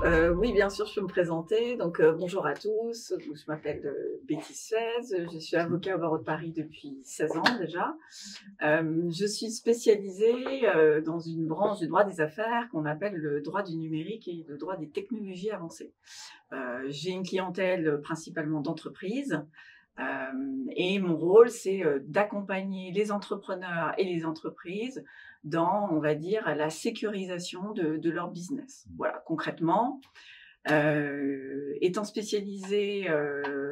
Oui, bien sûr, je peux me présenter. Donc, bonjour à tous. Je m'appelle Betty Suez. Je suis avocat au barreau de Paris depuis 16 ans déjà. Je suis spécialisée dans une branche du droit des affaires qu'on appelle le droit du numérique et le droit des technologies avancées. J'ai une clientèle principalement d'entreprises. Et mon rôle, c'est d'accompagner les entrepreneurs et les entreprises dans, on va dire, la sécurisation de leur business. Voilà, concrètement, étant spécialisée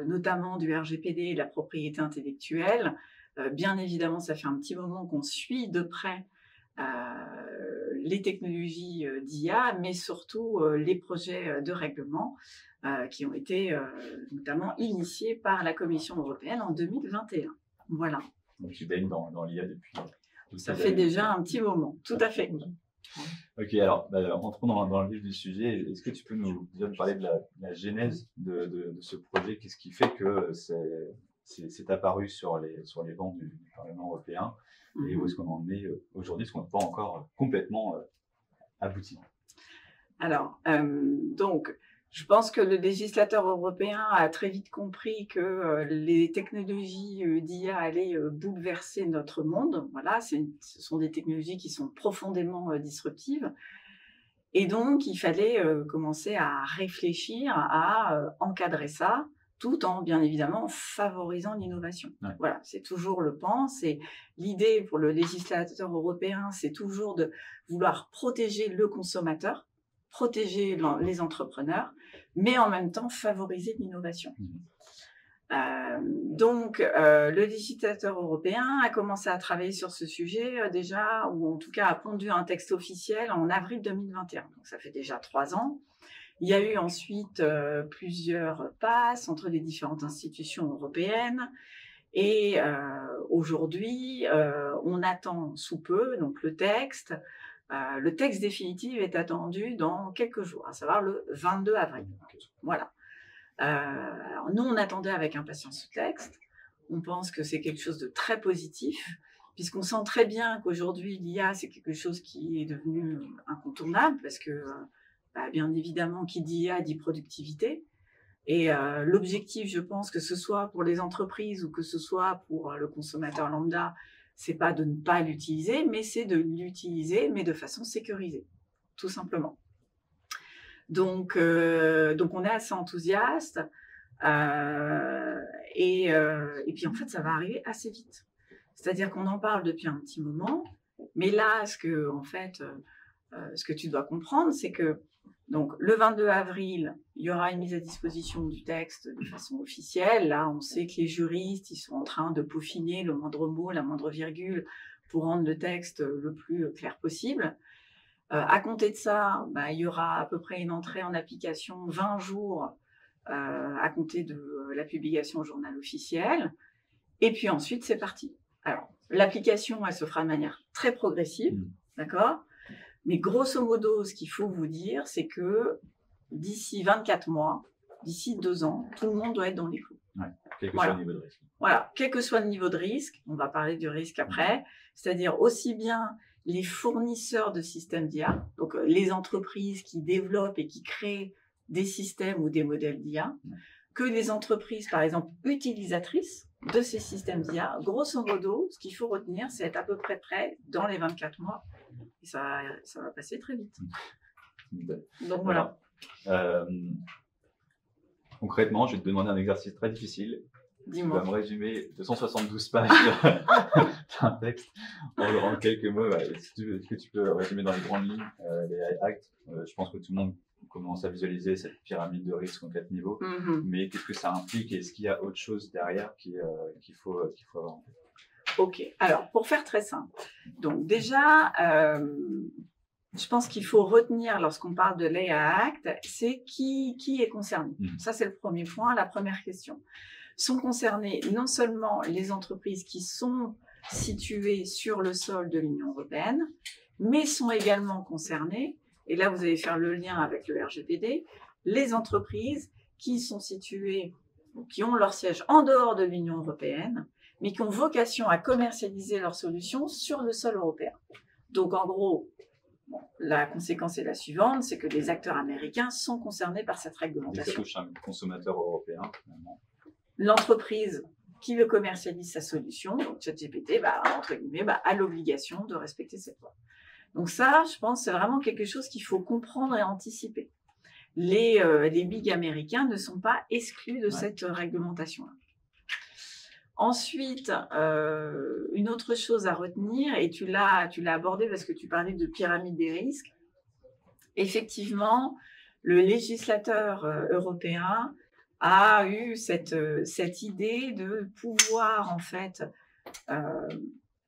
notamment du RGPD et de la propriété intellectuelle, bien évidemment, ça fait un petit moment qu'on suit de près les technologies d'IA, mais surtout les projets de règlement qui ont été notamment initiés par la Commission européenne en 2021. Voilà. Donc tu baignes dans l'IA depuis. Ça fait déjà un petit moment, tout à fait. Ok, alors entrons dans le vif du sujet. Est-ce que tu peux nous parler de la genèse de ce projet? Qu'est-ce qui fait que c'est apparu sur les bancs du Parlement européen? Et où est-ce qu'on en est aujourd'hui? Est-ce qu'on n'est pas encore complètement abouti? Alors, donc, je pense que le législateur européen a très vite compris que les technologies d'IA allaient bouleverser notre monde. Voilà, ce sont des technologies qui sont profondément disruptives. Et donc, il fallait commencer à réfléchir à encadrer ça, tout en, bien évidemment, favorisant l'innovation. Ouais. Voilà, c'est toujours le pan. L'idée pour le législateur européen, c'est toujours de vouloir protéger le consommateur, protéger les entrepreneurs, mais en même temps favoriser l'innovation. Donc, le législateur européen a commencé à travailler sur ce sujet déjà, ou en tout cas a pondu un texte officiel en avril 2021. Donc, ça fait déjà 3 ans. Il y a eu ensuite plusieurs passes entre les différentes institutions européennes. Et aujourd'hui, on attend sous peu donc le texte. Le texte définitif est attendu dans quelques jours, à savoir le 22 avril. Voilà. Alors nous, on attendait avec impatience ce texte. On pense que c'est quelque chose de très positif, puisqu'on sent très bien qu'aujourd'hui, l'IA, c'est quelque chose qui est devenu incontournable, parce que, bien évidemment, qui dit IA dit productivité. Et l'objectif, je pense, que ce soit pour les entreprises ou que ce soit pour le consommateur lambda, c'est pas de ne pas l'utiliser, mais c'est de l'utiliser, mais de façon sécurisée, tout simplement. Donc on est assez enthousiaste et puis en fait, ça va arriver assez vite. C'est-à-dire qu'on en parle depuis un petit moment, mais là, ce que tu dois comprendre, c'est que donc, le 22 avril, il y aura une mise à disposition du texte de façon officielle. Là, on sait que les juristes, ils sont en train de peaufiner le moindre mot, la moindre virgule pour rendre le texte le plus clair possible. À compter de ça, il y aura à peu près une entrée en application 20 jours à compter de la publication au journal officiel. Et puis ensuite, c'est parti. Alors, l'application, elle se fera de manière très progressive, d'accord ? Mais grosso modo, ce qu'il faut vous dire, c'est que d'ici 24 mois, d'ici 2 ans, tout le monde doit être dans les clous. Ouais, quel que soit le niveau de risque. Voilà, quel que soit le niveau de risque, on va parler du risque après, c'est-à-dire aussi bien les fournisseurs de systèmes d'IA, donc les entreprises qui développent et qui créent des systèmes ou des modèles d'IA, que les entreprises, par exemple, utilisatrices de ces systèmes d'IA. Grosso modo, ce qu'il faut retenir, c'est être à peu près dans les 24 mois. Et ça va passer très vite. Donc voilà. Concrètement, je vais te demander un exercice très difficile. Dis-moi. Tu vas me résumer 272 pages d'un texte en quelques mots. Est-ce que tu peux résumer dans les grandes lignes les actes? Je pense que tout le monde commence à visualiser cette pyramide de risque en 4 niveaux. Mais qu'est-ce que ça implique et est-ce qu'il y a autre chose derrière qu'il faut avoir en tête? Ok, alors pour faire très simple, donc déjà, je pense qu'il faut retenir lorsqu'on parle de l'AIA Act, c'est qui est concerné. Ça, c'est le premier point, la première question. Sont concernées non seulement les entreprises qui sont situées sur le sol de l'Union européenne, mais sont également concernées, et là vous allez faire le lien avec le RGPD, les entreprises qui sont situées, qui ont leur siège en dehors de l'Union européenne, mais qui ont vocation à commercialiser leurs solutions sur le sol européen. Donc, en gros, Bon, la conséquence est la suivante, c'est que les acteurs américains sont concernés par cette Et ça réglementation. touche un consommateur européen, finalement. L'entreprise qui le commercialise sa solution, donc ChatGPT, entre guillemets, a l'obligation de respecter cette loi. Donc ça, je pense, c'est vraiment quelque chose qu'il faut comprendre et anticiper. Les big américains ne sont pas exclus de cette réglementation-là. Ensuite, une autre chose à retenir, et tu l'as abordé parce que tu parlais de pyramide des risques. Effectivement, le législateur européen a eu cette idée de pouvoir en fait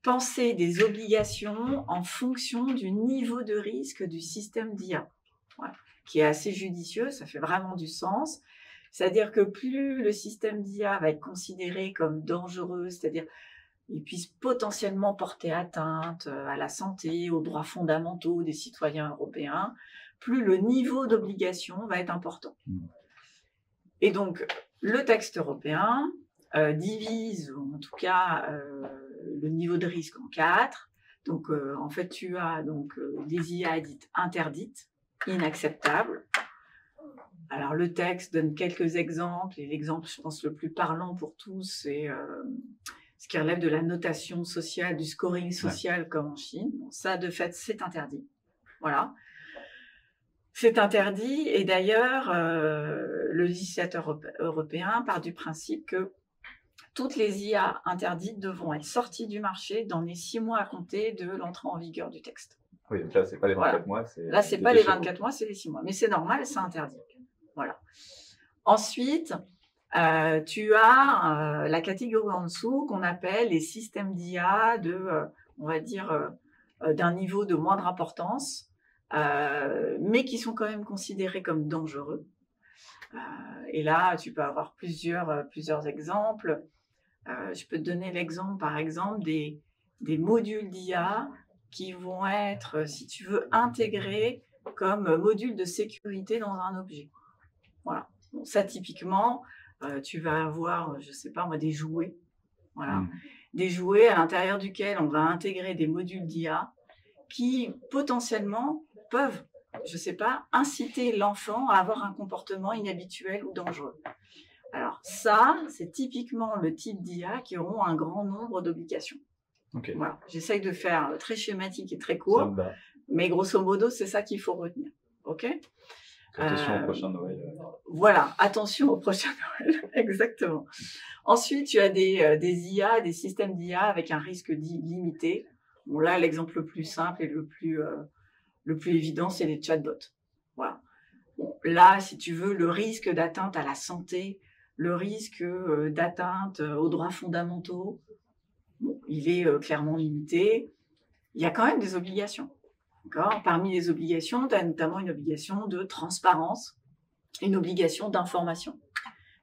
penser des obligations en fonction du niveau de risque du système d'IA, voilà, qui est assez judicieux, ça fait vraiment du sens. C'est-à-dire que plus le système d'IA va être considéré comme dangereux, c'est-à-dire qu'il puisse potentiellement porter atteinte à la santé, aux droits fondamentaux des citoyens européens, plus le niveau d'obligation va être important. Et donc, le texte européen divise, ou en tout cas, le niveau de risque en 4. Donc, en fait, tu as donc, des IA dites interdites, inacceptables. Alors, le texte donne quelques exemples, et l'exemple, je pense, le plus parlant pour tous, c'est ce qui relève de la notation sociale, du scoring social, comme en Chine. Bon, ça, de fait, c'est interdit. Voilà. C'est interdit, et d'ailleurs, le législateur européen part du principe que toutes les IA interdites devront être sorties du marché dans les 6 mois à compter de l'entrée en vigueur du texte. Oui, donc là, c'est pas les 24 mois. Là, c'est pas les 24 mois, c'est les 6 mois. Mais c'est normal, c'est interdit. Voilà. Ensuite, tu as la catégorie en dessous qu'on appelle les systèmes d'IA on va dire, d'un niveau de moindre importance, mais qui sont quand même considérés comme dangereux. Et là, tu peux avoir plusieurs exemples. Je peux te donner l'exemple, par exemple, des modules d'IA qui vont être, si tu veux, intégrés comme module de sécurité dans un objet. Voilà. Bon, ça, typiquement, tu vas avoir, je ne sais pas moi, des jouets. Voilà. Des jouets à l'intérieur duquel on va intégrer des modules d'IA qui, potentiellement, peuvent, je ne sais pas, inciter l'enfant à avoir un comportement inhabituel ou dangereux. Alors ça, c'est typiquement le type d'IA qui auront un grand nombre d'obligations. Okay. Voilà. J'essaye de faire très schématique et très court, mais grosso modo, c'est ça qu'il faut retenir. Ok ? Attention au prochain Noël. Voilà, attention au prochain Noël, exactement. Ensuite, tu as des IA, des systèmes d'IA avec un risque dit limité. Bon, là, l'exemple le plus simple et le plus évident, c'est les chatbots. Voilà. Bon, là, si tu veux, le risque d'atteinte à la santé, le risque d'atteinte aux droits fondamentaux, bon, il est clairement limité. Il y a quand même des obligations. Parmi les obligations, tu as notamment une obligation de transparence, une obligation d'information.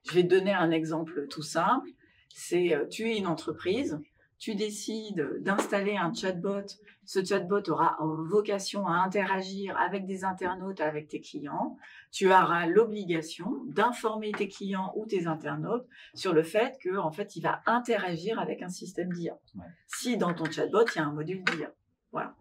Je vais te donner un exemple tout simple. C'est tu es une entreprise, tu décides d'installer un chatbot. Ce chatbot aura vocation à interagir avec des internautes, avec tes clients. Tu auras l'obligation d'informer tes clients ou tes internautes sur le fait que, en fait, il va interagir avec un système d'IA. Ouais. Si dans ton chatbot, il y a un module d'IA. Voilà.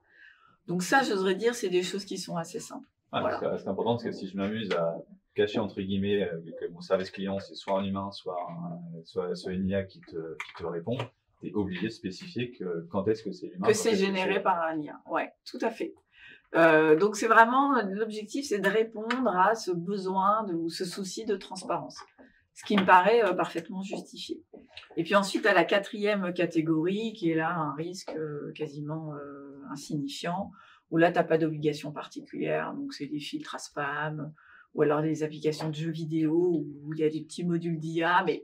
Donc ça, j'oserais dire, c'est des choses qui sont assez simples. Ah, voilà. C'est important parce que si je m'amuse à cacher, entre guillemets, que mon service client, c'est soit un humain, soit une IA qui te répond, tu es obligé de spécifier que quand est-ce que c'est l'humain. Que c'est généré par un IA. Oui, tout à fait. Donc c'est vraiment, l'objectif, c'est de répondre à ce besoin ou ce souci de transparence. Ce qui me paraît parfaitement justifié. Et puis ensuite, à la 4e catégorie, qui est là un risque quasiment insignifiant, où là, tu n'as pas d'obligation particulière. Donc, c'est des filtres à spam, ou alors des applications de jeux vidéo, où il y a des petits modules d'IA, mais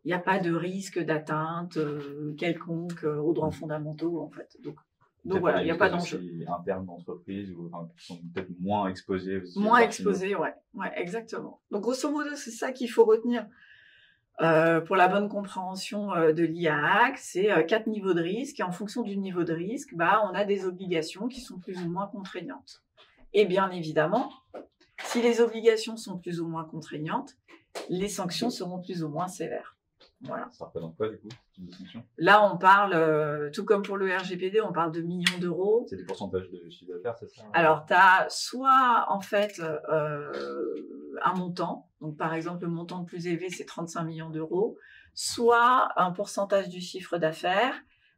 il n'y a pas de risque d'atteinte quelconque aux droits fondamentaux, en fait. Donc voilà, il n'y a pas d'enjeu. Internes d'entreprise qui sont peut-être moins exposés. Moins exposés, ouais, exactement. Donc grosso modo, c'est ça qu'il faut retenir pour la bonne compréhension de l'IA. C'est 4 niveaux de risque. Et en fonction du niveau de risque, on a des obligations qui sont plus ou moins contraignantes. Et bien évidemment, si les obligations sont plus ou moins contraignantes, les sanctions seront plus ou moins sévères. Voilà. Ça représente quoi, du coup, cette distinction? Là, on parle, tout comme pour le RGPD, on parle de millions d'euros. C'est des pourcentages de chiffre d'affaires, c'est ça? Alors, tu as soit, en fait, un montant. Donc, par exemple, le montant le plus élevé, c'est 35 millions d'euros. Soit un pourcentage du chiffre d'affaires.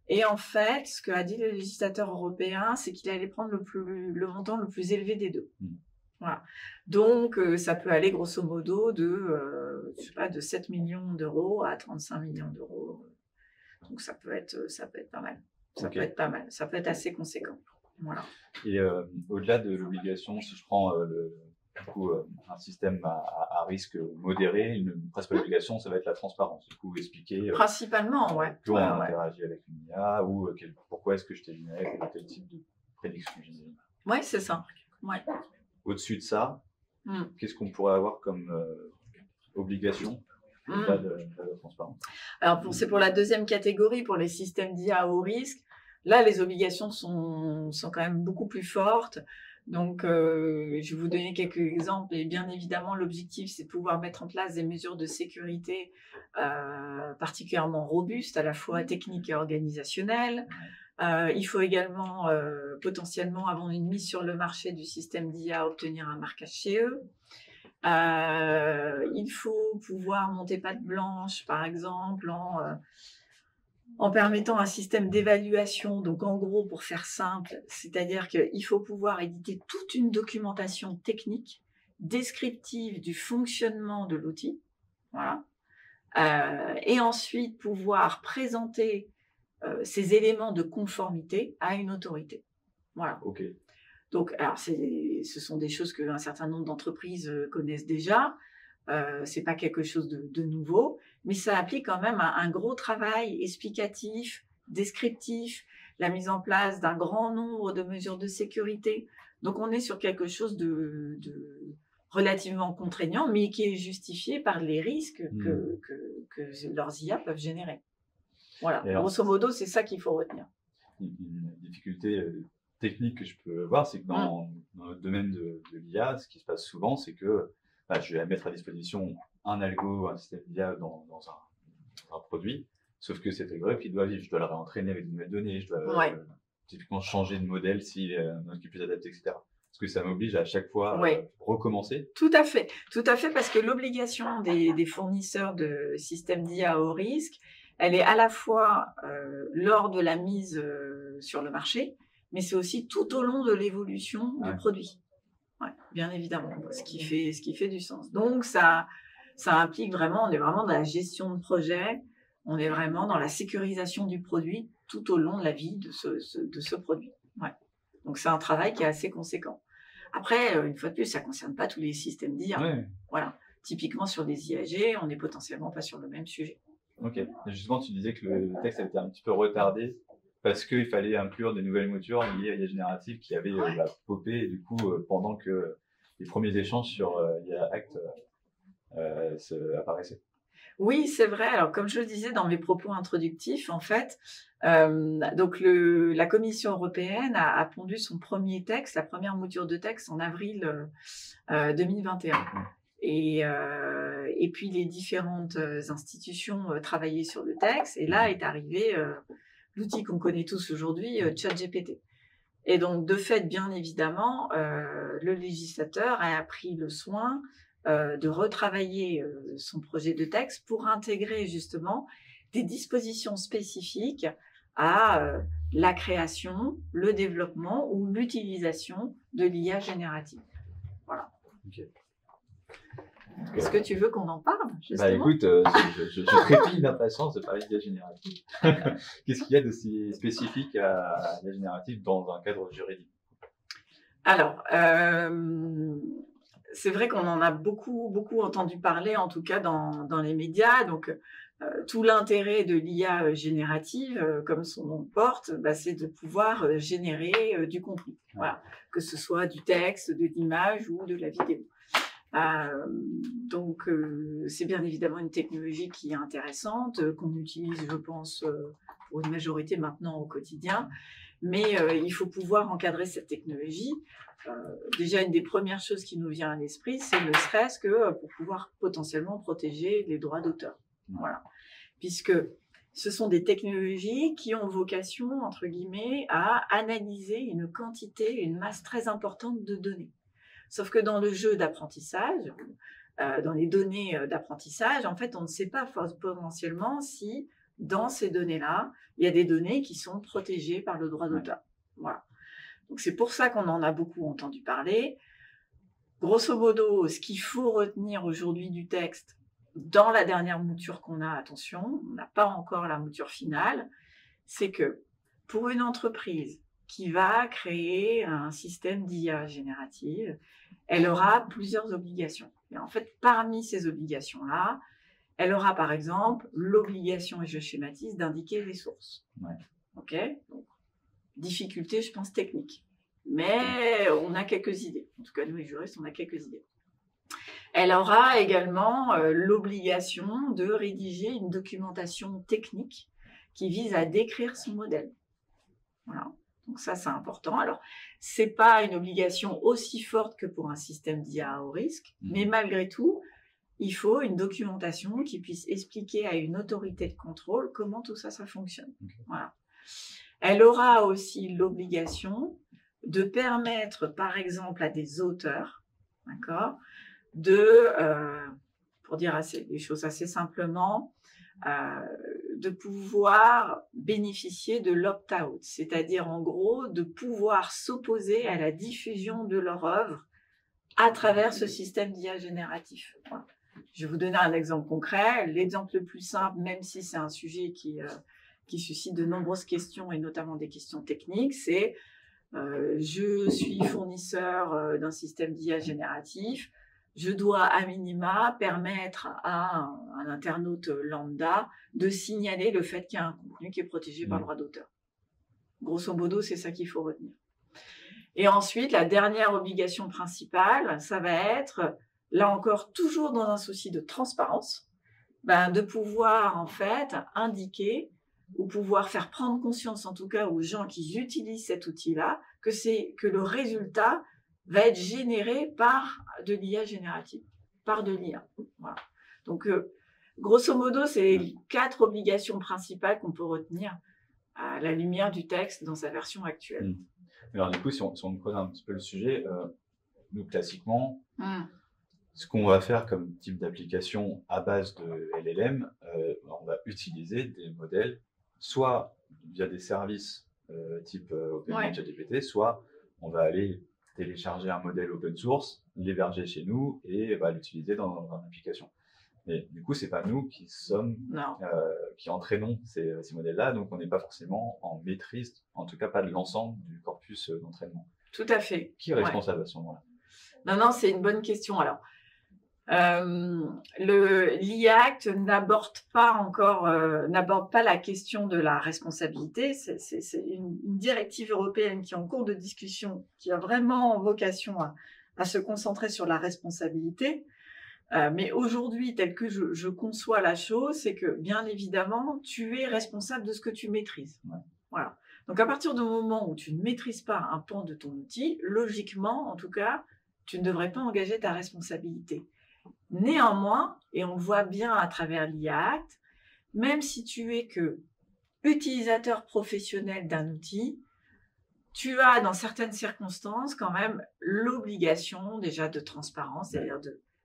Et en fait, ce qu'a dit le législateur européen, c'est qu'il allait prendre le montant le plus élevé des deux. Voilà. Donc, ça peut aller grosso modo de, je sais pas, de 7 millions d'euros à 35 millions d'euros. Donc, ça peut être pas mal. Ça peut être pas mal. Ça peut être assez conséquent. Voilà. Et au-delà de l'obligation, si je prends du coup, un système à risque modéré, une principale obligation, ça va être la transparence. Du coup, expliquer principalement, ouais. comment on interagit avec une IA ou pourquoi est-ce que je t'ai généré tel type de prédiction générée. Oui, c'est ça. Ouais. Au-dessus de ça, qu'est-ce qu'on pourrait avoir comme obligation au-delà de la transparence? Alors, c'est pour la deuxième catégorie, pour les systèmes d'IA haut risque. Là, les obligations sont quand même beaucoup plus fortes. Donc, je vais vous donner quelques exemples. Et bien évidemment, l'objectif, c'est de pouvoir mettre en place des mesures de sécurité particulièrement robustes, à la fois techniques et organisationnelles. Il faut également potentiellement, avant une mise sur le marché du système d'IA, obtenir un marquage CE. Il faut pouvoir monter patte blanche, par exemple, en permettant un système d'évaluation. Donc, en gros, pour faire simple, c'est-à-dire qu'il faut pouvoir éditer toute une documentation technique descriptive du fonctionnement de l'outil. Voilà. Et ensuite, pouvoir présenter ces éléments de conformité à une autorité. Voilà. Ok. Donc, alors, ce sont des choses qu'un certain nombre d'entreprises connaissent déjà. C'est pas quelque chose de nouveau, mais ça implique quand même un gros travail explicatif, descriptif, la mise en place d'un grand nombre de mesures de sécurité. Donc, on est sur quelque chose de relativement contraignant, mais qui est justifié par les risques que leurs IA peuvent générer. Voilà, grosso modo, c'est ça qu'il faut retenir. Une difficulté technique que je peux voir, c'est que dans le domaine de l'IA, ce qui se passe souvent, c'est que je vais mettre à disposition un algo, un système d'IA dans un produit, sauf que cet algorithme, il doit vivre. Je dois le réentraîner avec de nouvelles données, je dois typiquement changer de modèle s'il est plus adapté, etc. Est-ce que ça m'oblige à chaque fois recommencer? Tout à fait, parce que l'obligation des fournisseurs de systèmes d'IA haut risque, elle est à la fois lors de la mise sur le marché, mais c'est aussi tout au long de l'évolution du produit. Ouais, bien évidemment, ce qui fait du sens. Donc, ça implique vraiment, on est vraiment dans la gestion de projet, on est vraiment dans la sécurisation du produit tout au long de la vie de ce produit. Ouais. Donc, c'est un travail qui est assez conséquent. Après, une fois de plus, ça ne concerne pas tous les systèmes d'IA. Ouais. Voilà. Typiquement, sur des IAG, on n'est potentiellement pas sur le même sujet. Ok. Et justement, tu disais que le texte avait été un petit peu retardé parce qu'il fallait inclure des nouvelles moutures liées à l'IA générative qui avaient popé, et du coup, pendant que les premiers échanges sur IA Act apparaissaient. Oui, c'est vrai. Alors, comme je le disais dans mes propos introductifs, en fait, donc la Commission européenne a pondu son premier texte, la première mouture de texte, en avril 2021. Et puis, les différentes institutions travaillaient sur le texte. Et là est arrivé l'outil qu'on connaît tous aujourd'hui, ChatGPT. Et donc, de fait, bien évidemment, le législateur a pris le soin de retravailler son projet de texte pour intégrer justement des dispositions spécifiques à la création, le développement ou l'utilisation de l'IA générative. Voilà. Okay. Est-ce que tu veux qu'on en parle justement? Écoute, je trépille d'impatience de parler d'IA générative. Qu'est-ce qu'il y a de si spécifique à l'IA générative dans un cadre juridique? Alors, c'est vrai qu'on en a beaucoup entendu parler, en tout cas dans les médias. Donc, tout l'intérêt de l'IA générative, comme son nom le porte, c'est de pouvoir générer du contenu. Voilà. Que ce soit du texte, de l'image ou de la vidéo. Donc, c'est bien évidemment une technologie qui est intéressante, qu'on utilise, je pense, pour une majorité maintenant au quotidien. Mais il faut pouvoir encadrer cette technologie. Déjà, une des premières choses qui nous vient à l'esprit, c'est ne serait-ce que pour pouvoir potentiellement protéger les droits d'auteur. Voilà. puisque ce sont des technologies qui ont vocation, entre guillemets, à analyser une quantité, une masse très importante de données. Sauf que dans le jeu d'apprentissage, dans les données d'apprentissage, en fait, on ne sait pas potentiellement si, dans ces données-là, il y a des données qui sont protégées par le droit d'auteur. Voilà. Donc, c'est pour ça qu'on en a beaucoup entendu parler. Grosso modo, ce qu'il faut retenir aujourd'hui du texte, dans la dernière mouture qu'on a, attention, on n'a pas encore la mouture finale, c'est que pour une entreprise qui va créer un système d'IA générative, elle aura plusieurs obligations. Et en fait, parmi ces obligations-là, elle aura par exemple l'obligation, et je schématise, d'indiquer les sources. Ouais. Ok ? Donc, difficulté, je pense, technique. Mais on a quelques idées. En tout cas, nous, les juristes, on a quelques idées. Elle aura également l'obligation de rédiger une documentation technique qui vise à décrire son modèle. Voilà. Donc ça, c'est important. Alors, ce n'est pas une obligation aussi forte que pour un système d'IA à haut risque, mais malgré tout, il faut une documentation qui puisse expliquer à une autorité de contrôle comment tout ça, ça fonctionne. Voilà. Elle aura aussi l'obligation de permettre, par exemple, à des auteurs, d'accord, pour dire les choses assez simplement, de pouvoir bénéficier de l'opt-out, c'est-à-dire en gros de pouvoir s'opposer à la diffusion de leur œuvre à travers ce système d'IA génératif. Voilà. Je vais vous donner un exemple concret. L'exemple le plus simple, même si c'est un sujet qui suscite de nombreuses questions et notamment des questions techniques, c'est je suis fournisseur d'un système d'IA génératif. Je dois à minima permettre à un internaute lambda de signaler le fait qu'il y a un contenu qui est protégé par le droit d'auteur. Grosso modo, c'est ça qu'il faut retenir. Et ensuite, la dernière obligation principale, ça va être, là encore, toujours dans un souci de transparence, de pouvoir en fait indiquer ou pouvoir faire prendre conscience, en tout cas aux gens qui utilisent cet outil-là, que le résultat va être généré par de l'IA générative, par de l'IA. Voilà. Donc, grosso modo, c'est les 4 obligations principales qu'on peut retenir à la lumière du texte dans sa version actuelle. Alors, du coup, si on creuse un petit peu le sujet, nous, classiquement, ce qu'on va faire comme type d'application à base de LLM, on va utiliser des modèles, soit via des services type OpenAI, ChatGPT, soit on va aller télécharger un modèle open source, l'héberger chez nous et l'utiliser dans une application. Mais du coup, c'est pas nous qui sommes, qui entraînons ces modèles-là, donc on n'est pas forcément en maîtrise, en tout cas pas de l'ensemble du corpus d'entraînement. Tout à fait. Qui est responsable à ce moment-là? Non, c'est une bonne question. Alors, l'IACT n'aborde pas la question de la responsabilité. C'est une directive européenne qui est en cours de discussion, qui a vraiment vocation à se concentrer sur la responsabilité. Mais aujourd'hui, tel que je conçois la chose, c'est que bien évidemment, tu es responsable de ce que tu maîtrises. Voilà. Donc à partir du moment où tu ne maîtrises pas un pan de ton outil, logiquement, en tout cas, tu ne devrais pas engager ta responsabilité. Néanmoins, et on le voit bien à travers l'IA-Act, même si tu es que utilisateur professionnel d'un outil, tu as dans certaines circonstances quand même l'obligation déjà de transparence, c'est-à-dire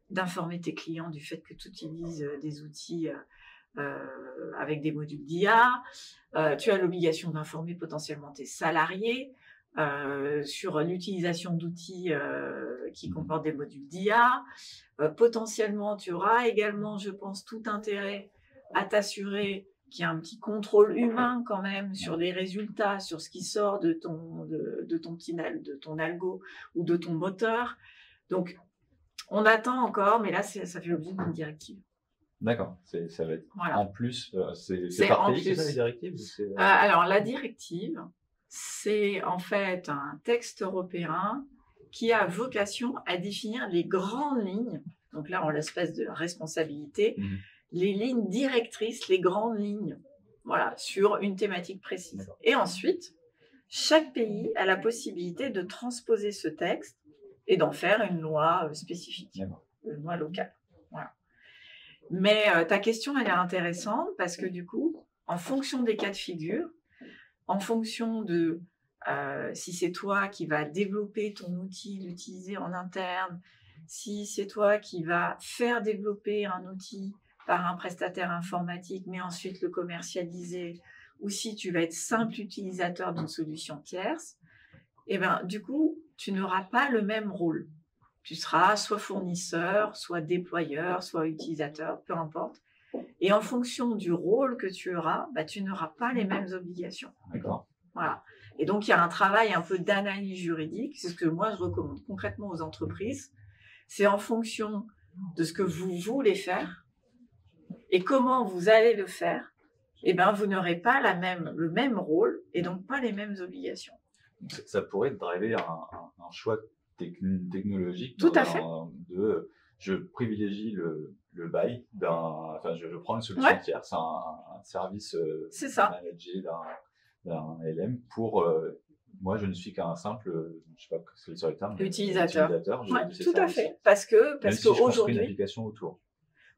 d'informer tes clients du fait que tu utilises des outils avec des modules d'IA. Tu as l'obligation d'informer potentiellement tes salariés sur l'utilisation d'outils qui comportent des modules d'IA. Potentiellement, tu auras également, je pense, tout intérêt à t'assurer qu'il y a un petit contrôle humain quand même sur les résultats, sur ce qui sort de ton algo ou de ton moteur. Donc, on attend encore, mais là, ça fait l'objet d'une directive. D'accord, ça va être en plus, c'est par pays que ça, les directives alors, la directive, c'est en fait un texte européen qui a vocation à définir les grandes lignes, donc là, en l'espèce de responsabilité, les lignes directrices, les grandes lignes, voilà, sur une thématique précise. Et ensuite, chaque pays a la possibilité de transposer ce texte et d'en faire une loi spécifique, une loi locale. Voilà. Mais ta question, elle est intéressante parce que du coup, en fonction des cas de figure, en fonction de si c'est toi qui vas développer ton outil, l'utiliser en interne, si c'est toi qui vas faire développer un outil par un prestataire informatique, mais ensuite le commercialiser, ou si tu vas être simple utilisateur d'une solution tierce, et ben, du coup, tu n'auras pas le même rôle. Tu seras soit fournisseur, soit déployeur, soit utilisateur, peu importe. Et en fonction du rôle que tu auras, bah, tu n'auras pas les mêmes obligations. D'accord. Voilà. Et donc, il y a un travail un peu d'analyse juridique. C'est ce que moi, je recommande concrètement aux entreprises. C'est en fonction de ce que vous voulez faire et comment vous allez le faire, eh ben, vous n'aurez pas le même rôle et donc pas les mêmes obligations. Ça pourrait driver un choix technologique. Tout à fait. Je privilégie le buy enfin, je prends une solution tierce, un service managé d'un LM pour moi, je ne suis qu'un simple, je sais pas quel serait le terme, utilisateur. Tout à fait. Parce si qu'aujourd'hui, une application autour.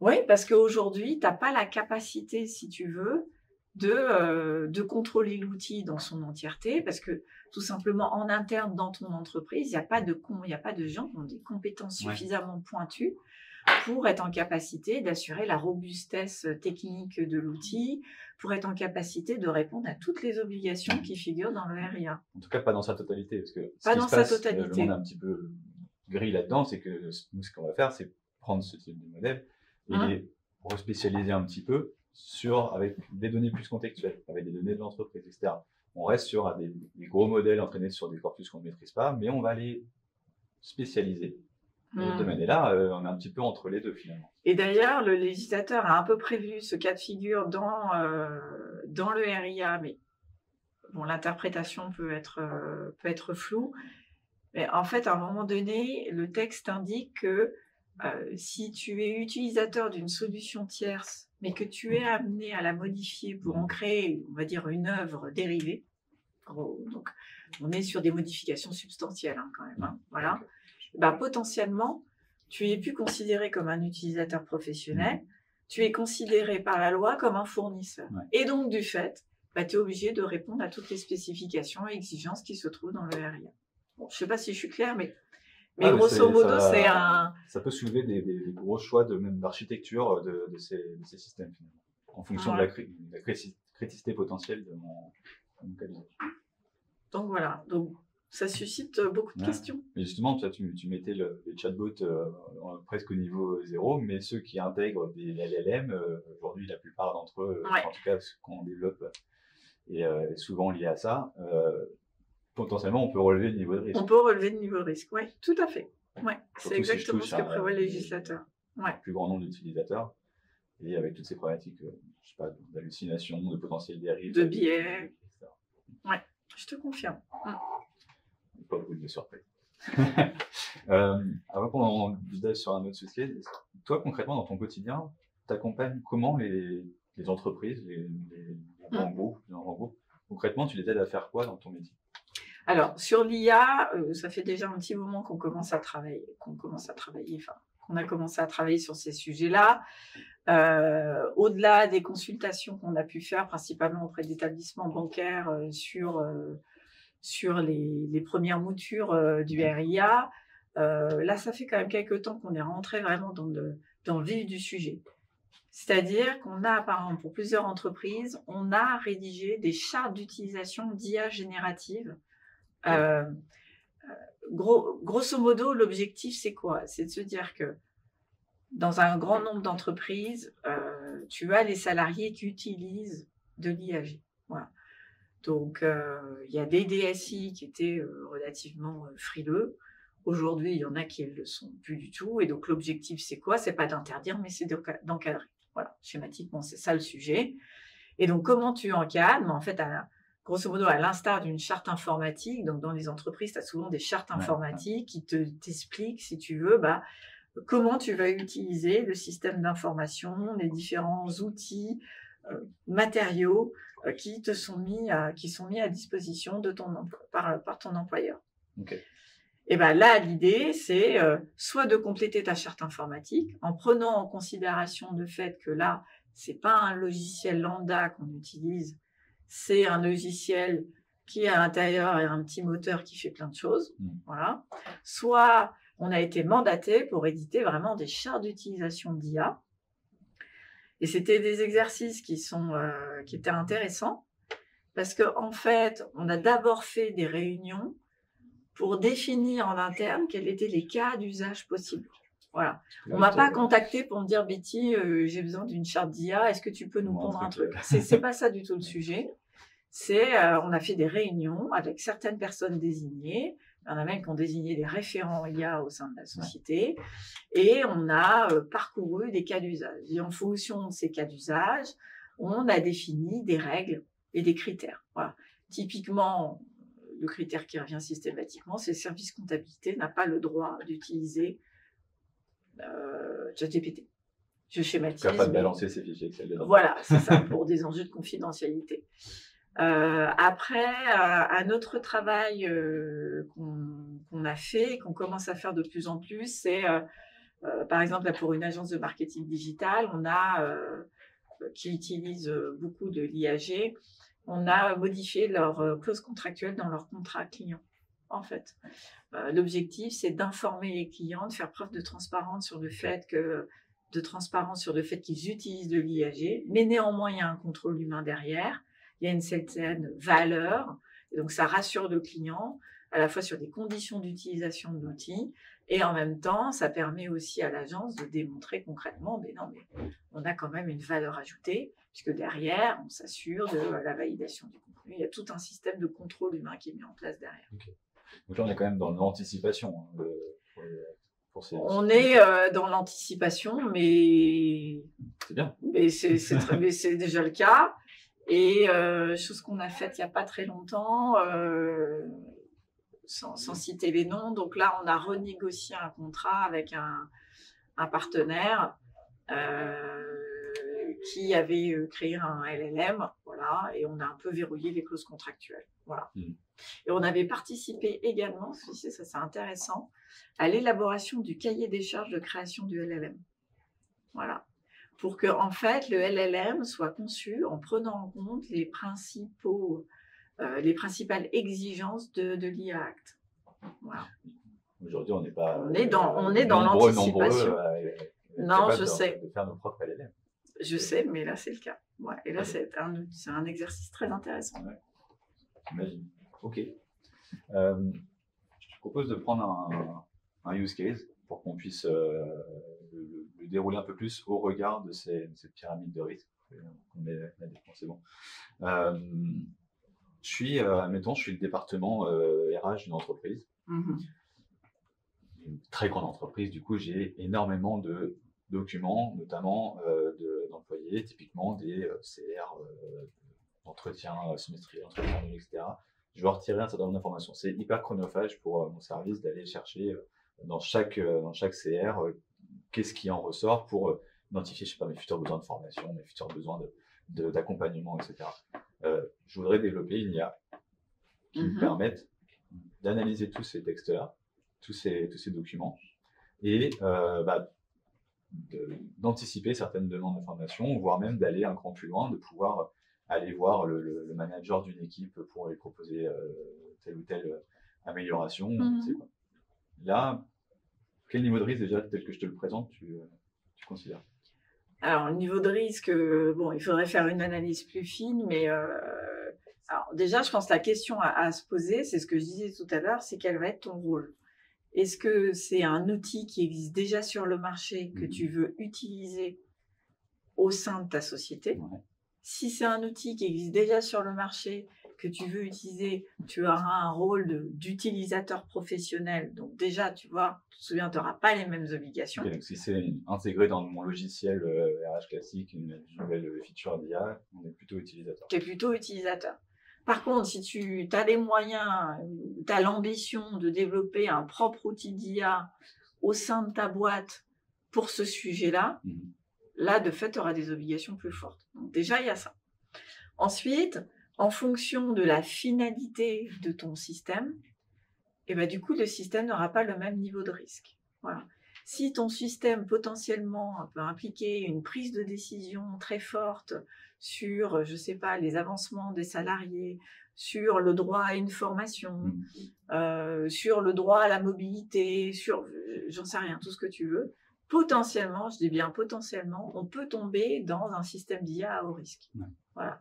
Oui, parce qu'aujourd'hui, tu n'as pas la capacité, si tu veux, de contrôler l'outil dans son entièreté, parce que tout simplement, en interne, dans ton entreprise, il n'y a pas de gens qui ont des compétences suffisamment pointues pour être en capacité d'assurer la robustesse technique de l'outil, pour être en capacité de répondre à toutes les obligations qui figurent dans le RIA. En tout cas, pas dans sa totalité, parce que totalité. Le monde est un petit peu gris là-dedans, c'est que nous, ce qu'on va faire, c'est prendre ce type de modèle et les respécialiser un petit peu avec des données plus contextuelles, avec des données de l'entreprise, etc. On reste sur des gros modèles entraînés sur des corpus qu'on ne maîtrise pas, mais on va les spécialiser dans notre domaine. Et là, on est un petit peu entre les deux finalement. Et d'ailleurs, le législateur a un peu prévu ce cas de figure dans le RIA, mais bon, l'interprétation peut être floue. Mais en fait, à un moment donné, le texte indique que si tu es utilisateur d'une solution tierce, mais que tu es amené à la modifier pour en créer, on va dire, une œuvre dérivée, donc on est sur des modifications substantielles quand même, voilà. Bah, potentiellement, tu es plus considéré comme un utilisateur professionnel, tu es considéré par la loi comme un fournisseur. Et donc, du fait, bah, tu es obligé de répondre à toutes les spécifications et exigences qui se trouvent dans le RIA. Bon, je ne sais pas si je suis claire, mais grosso modo, c'est un... Ça peut soulever des gros choix d'architecture de ces systèmes, finalement, en fonction de la criticité potentielle de mon cas d'usage. Donc voilà, donc ça suscite beaucoup de questions. Mais justement, tu mettais les chatbots presque au niveau 0, mais ceux qui intègrent des LLM, aujourd'hui, la plupart d'entre eux, en tout cas, quand on développe, et souvent lié à ça, potentiellement, on peut relever le niveau de risque. On peut relever le niveau de risque, oui, tout à fait. Ouais, c'est exactement ce que prévoit le législateur. Le plus grand nombre d'utilisateurs, et avec toutes ces problématiques, je sais pas, d'hallucination, de potentiel dérive, de biais, etc. Ouais, je te confirme. Pas beaucoup de surprises. Avant qu'on dive sur un autre sujet, toi concrètement dans ton quotidien, tu accompagnes comment les entreprises, les grands groupes, concrètement tu les aides à faire quoi dans ton métier? Alors sur l'IA, ça fait déjà un petit moment qu'on a commencé à travailler sur ces sujets-là. Au-delà des consultations qu'on a pu faire principalement auprès d'établissements bancaires sur les premières moutures du RIA. Là, ça fait quand même quelques temps qu'on est rentré vraiment dans le vif du sujet. C'est-à-dire qu'on a, par exemple, pour plusieurs entreprises, on a rédigé des chartes d'utilisation d'IA générative. Grosso modo, l'objectif, c'est quoi? C'est de se dire que dans un grand nombre d'entreprises, tu as les salariés qui utilisent de l'IAG. Voilà. Donc, il y a des DSI qui étaient relativement frileux. Aujourd'hui, il y en a qui ne le sont plus du tout. Et donc, l'objectif, c'est quoi? C'est pas d'interdire, mais c'est d'encadrer. Voilà, schématiquement, c'est ça le sujet. Et donc, comment tu encadres? En fait, grosso modo, à l'instar d'une charte informatique, donc dans les entreprises, tu as souvent des chartes informatiques qui t'expliquent, si tu veux, comment tu vas utiliser le système d'information, les différents outils, matériaux qui sont mis à disposition de par ton employeur. Okay. Et ben là, l'idée, c'est soit de compléter ta charte informatique en prenant en considération le fait que là, c'est pas un logiciel lambda qu'on utilise, c'est un logiciel qui à l'intérieur a un petit moteur qui fait plein de choses. Voilà. Soit on a été mandaté pour éditer vraiment des chartes d'utilisation d'IA. Et c'était des exercices qui étaient intéressants parce qu'en fait, on a d'abord fait des réunions pour définir en interne quels étaient les cas d'usage possibles. Voilà. On ne m'a pas contacté pour me dire, Betty, j'ai besoin d'une charte d'IA, est-ce que tu peux nous pondre un truc? C'est pas ça du tout le sujet. On a fait des réunions avec certaines personnes désignées. Il y en a même qui ont désigné des référents IA au sein de la société. Et on a parcouru des cas d'usage. Et en fonction de ces cas d'usage, on a défini des règles et des critères. Voilà. Typiquement, le critère qui revient systématiquement, c'est le service comptabilité n'a pas le droit d'utiliser ChatGPT. Je schématise. Capable de balancer ses fichiers Excel. Voilà, c'est ça, pour des enjeux de confidentialité. Après, un autre travail qu'on a fait, qu'on commence à faire de plus en plus, c'est, par exemple, là, pour une agence de marketing digital, qui utilise beaucoup de l'IAG, on a modifié leur clause contractuelle dans leur contrat client, en fait. L'objectif, c'est d'informer les clients, de faire preuve de transparence sur le fait qu'ils utilisent de l'IAG, mais néanmoins, il y a un contrôle humain derrière, il y a une certaine valeur, et donc ça rassure le client, à la fois sur les conditions d'utilisation de l'outil, et en même temps, ça permet aussi à l'agence de démontrer concrètement, mais non, mais on a quand même une valeur ajoutée, puisque derrière, on s'assure de la validation du contenu. Il y a tout un système de contrôle humain qui est mis en place derrière. Okay. Donc là, on est quand même dans l'anticipation. On est dans l'anticipation, mais c'est bien. Mais c'est déjà le cas. Et chose qu'on a faite il n'y a pas très longtemps, sans citer les noms. Donc là, on a renégocié un contrat avec un partenaire qui avait créé un LLM, voilà, et on a un peu verrouillé les clauses contractuelles. Voilà. Et on avait participé également, ça c'est intéressant, à l'élaboration du cahier des charges de création du LLM. Voilà. Pour que, en fait, le LLM soit conçu en prenant en compte les principales exigences de l'IA Act. Voilà. Aujourd'hui, on n'est pas. On est dans l'anticipation. Non, je sais. De faire nos propres LLM. Je sais, mais là, c'est le cas. Ouais. Et là, c'est un exercice très intéressant. Ouais. J'imagine. Ok. Je te propose de prendre un use case pour qu'on puisse le dérouler un peu plus au regard de cette pyramide de risque. C'est bon. Admettons, je suis le département RH d'une entreprise. Une très grande entreprise, du coup, j'ai énormément de documents, notamment d'employés, typiquement des CR, d'entretien semestriel, entretien annuel, etc. Je vais retirer un certain nombre d'informations. C'est hyper chronophage pour mon service d'aller chercher dans chaque CR qu'est-ce qui en ressort pour identifier, je sais pas, mes futurs besoins de formation, mes futurs besoins d'accompagnement, etc. Je voudrais développer une IA qui me permette d'analyser tous ces textes-là, tous ces documents, et d'anticiper certaines demandes d'information, voire même d'aller un cran plus loin, de pouvoir aller voir le manager d'une équipe pour lui proposer telle ou telle amélioration. C'est quoi. Là, quel niveau de risque, déjà, tel que je te le présente, tu considères? Alors, le niveau de risque, bon, il faudrait faire une analyse plus fine, mais alors, déjà, je pense que la question à se poser, c'est ce que je disais tout à l'heure, c'est quel va être ton rôle. Est-ce que c'est un outil qui existe déjà sur le marché que tu veux utiliser au sein de ta société? Si c'est un outil qui existe déjà sur le marché, que tu veux utiliser, tu auras un rôle d'utilisateur professionnel. Donc déjà, tu vois, tu te souviens, tu n'auras pas les mêmes obligations. Okay, donc si c'est intégré dans mon logiciel RH classique, une nouvelle feature d'IA, on est plutôt utilisateur. Tu es plutôt utilisateur. Par contre, si tu as les moyens, tu as l'ambition de développer un propre outil d'IA au sein de ta boîte pour ce sujet-là, là, de fait, tu auras des obligations plus fortes. Donc déjà, il y a ça. Ensuite, en fonction de la finalité de ton système, et ben, du coup, le système n'aura pas le même niveau de risque. Voilà. Si ton système potentiellement peut impliquer une prise de décision très forte sur, je ne sais pas, les avancements des salariés, sur le droit à une formation, sur le droit à la mobilité, sur, j'en sais rien, tout ce que tu veux, potentiellement, je dis bien potentiellement, on peut tomber dans un système d'IA à haut risque. Ouais. Voilà.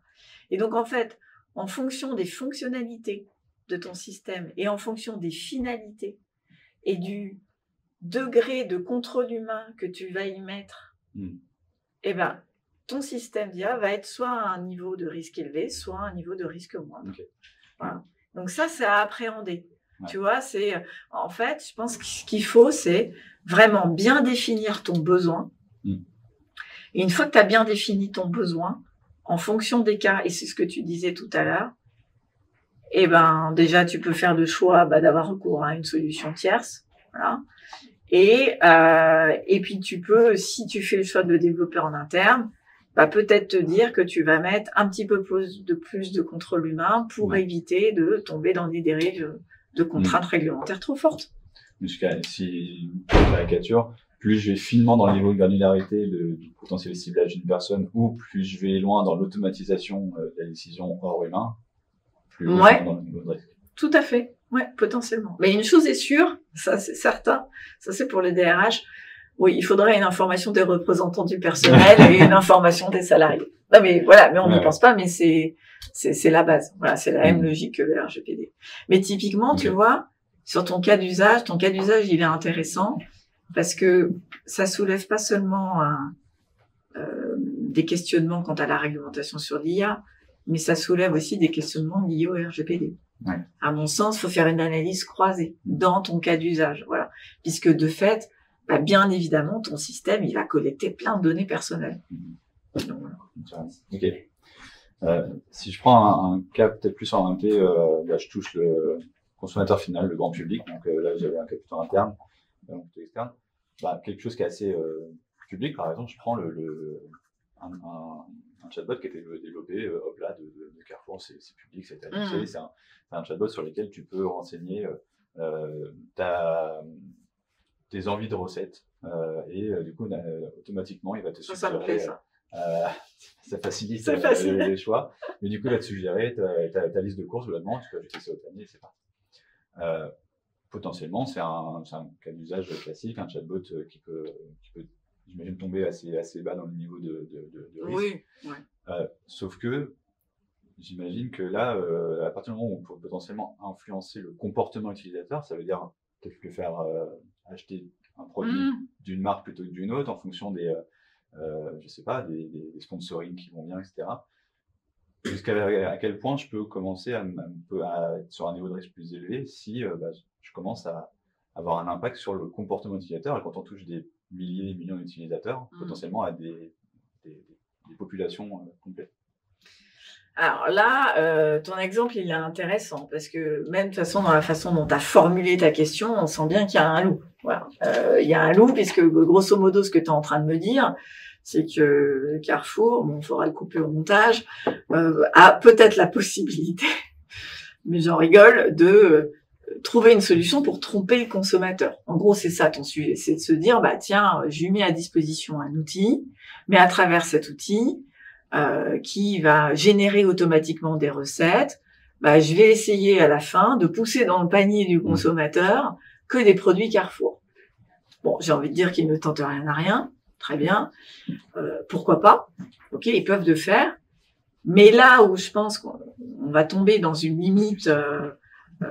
Et donc, en fait, en fonction des fonctionnalités de ton système et en fonction des finalités et du degré de contrôle humain que tu vas y mettre, eh ben, ton système d'IA va être soit à un niveau de risque élevé, soit à un niveau de risque moindre. Okay. Voilà. Donc ça, c'est à appréhender. Ouais. Tu vois, c'est en fait, je pense que ce qu'il faut, c'est vraiment bien définir ton besoin. Et une fois que tu as bien défini ton besoin, en fonction des cas, et c'est ce que tu disais tout à l'heure, eh ben, déjà, tu peux faire le choix d'avoir recours à une solution tierce. Voilà. Et puis, tu peux, si tu fais le choix de le développer en interne, peut-être te dire que tu vas mettre un petit peu plus de contrôle humain pour éviter de tomber dans des dérives de contraintes réglementaires trop fortes. Si je caricature, plus je vais finement dans le niveau de granularité du potentiel ciblage d'une personne, ou plus je vais loin dans l'automatisation de la décision hors humain, plus je vais dans le niveau de risque. Tout à fait. Ouais, potentiellement. Mais une chose est sûre, ça c'est certain, ça c'est pour les DRH, oui, il faudrait une information des représentants du personnel et une information des salariés. Non mais voilà, mais on n'y pense pas, mais c'est la base. Voilà, c'est la même logique que le RGPD. Mais typiquement, tu vois, sur ton cas d'usage, il est intéressant parce que ça soulève pas seulement des questionnements quant à la réglementation sur l'IA, mais ça soulève aussi des questionnements liés au RGPD. Ouais. À mon sens, il faut faire une analyse croisée dans ton cas d'usage, voilà, puisque de fait, bien évidemment, ton système, il va collecter plein de données personnelles. Donc, voilà. Ok. Si je prends un cas peut-être plus orienté, là je touche le consommateur final, le grand public, donc là j'avais un cas plutôt interne, plutôt externe. Quelque chose qui est assez public, par exemple, je prends un chatbot qui a été développé au-delà de Carrefour, c'est public, c'est annoncé, c'est un chatbot sur lequel tu peux renseigner tes envies de recettes et du coup automatiquement il va te suggérer ça facilite les choix, mais du coup il va te suggérer ta liste de courses ou la demande, tu peux ajouter ça au panier, c'est parti. Potentiellement c'est un cas d'usage classique, un chatbot qui peut j'imagine tomber assez bas dans le niveau de risque. Oui, ouais. Sauf que j'imagine que là, à partir du moment où on peut potentiellement influencer le comportement utilisateur, ça veut dire peut-être le faire acheter un produit d'une marque plutôt que d'une autre en fonction des, je sais pas, des sponsorings qui vont bien, etc. Jusqu'à quel point je peux commencer à être sur un niveau de risque plus élevé si je commence à avoir un impact sur le comportement utilisateur, et quand on touche des milliers, millions d'utilisateurs, potentiellement à des populations complètes. Alors là, ton exemple, il est intéressant parce que même de toute façon, dans la façon dont tu as formulé ta question, on sent bien qu'il y a un loup. Voilà. Il y a un loup puisque grosso modo, ce que tu es en train de me dire, c'est que Carrefour, bon, il faudra le couper au montage, a peut-être la possibilité, mais j'en rigole, de trouver une solution pour tromper le consommateur. En gros, c'est ça ton sujet, c'est de se dire, tiens, je lui mets à disposition un outil, mais à travers cet outil, qui va générer automatiquement des recettes, je vais essayer à la fin de pousser dans le panier du consommateur que des produits Carrefour. Bon, j'ai envie de dire qu'ils ne tentent rien à rien, très bien, pourquoi pas, ok, ils peuvent le faire, mais là où je pense qu'on va tomber dans une limite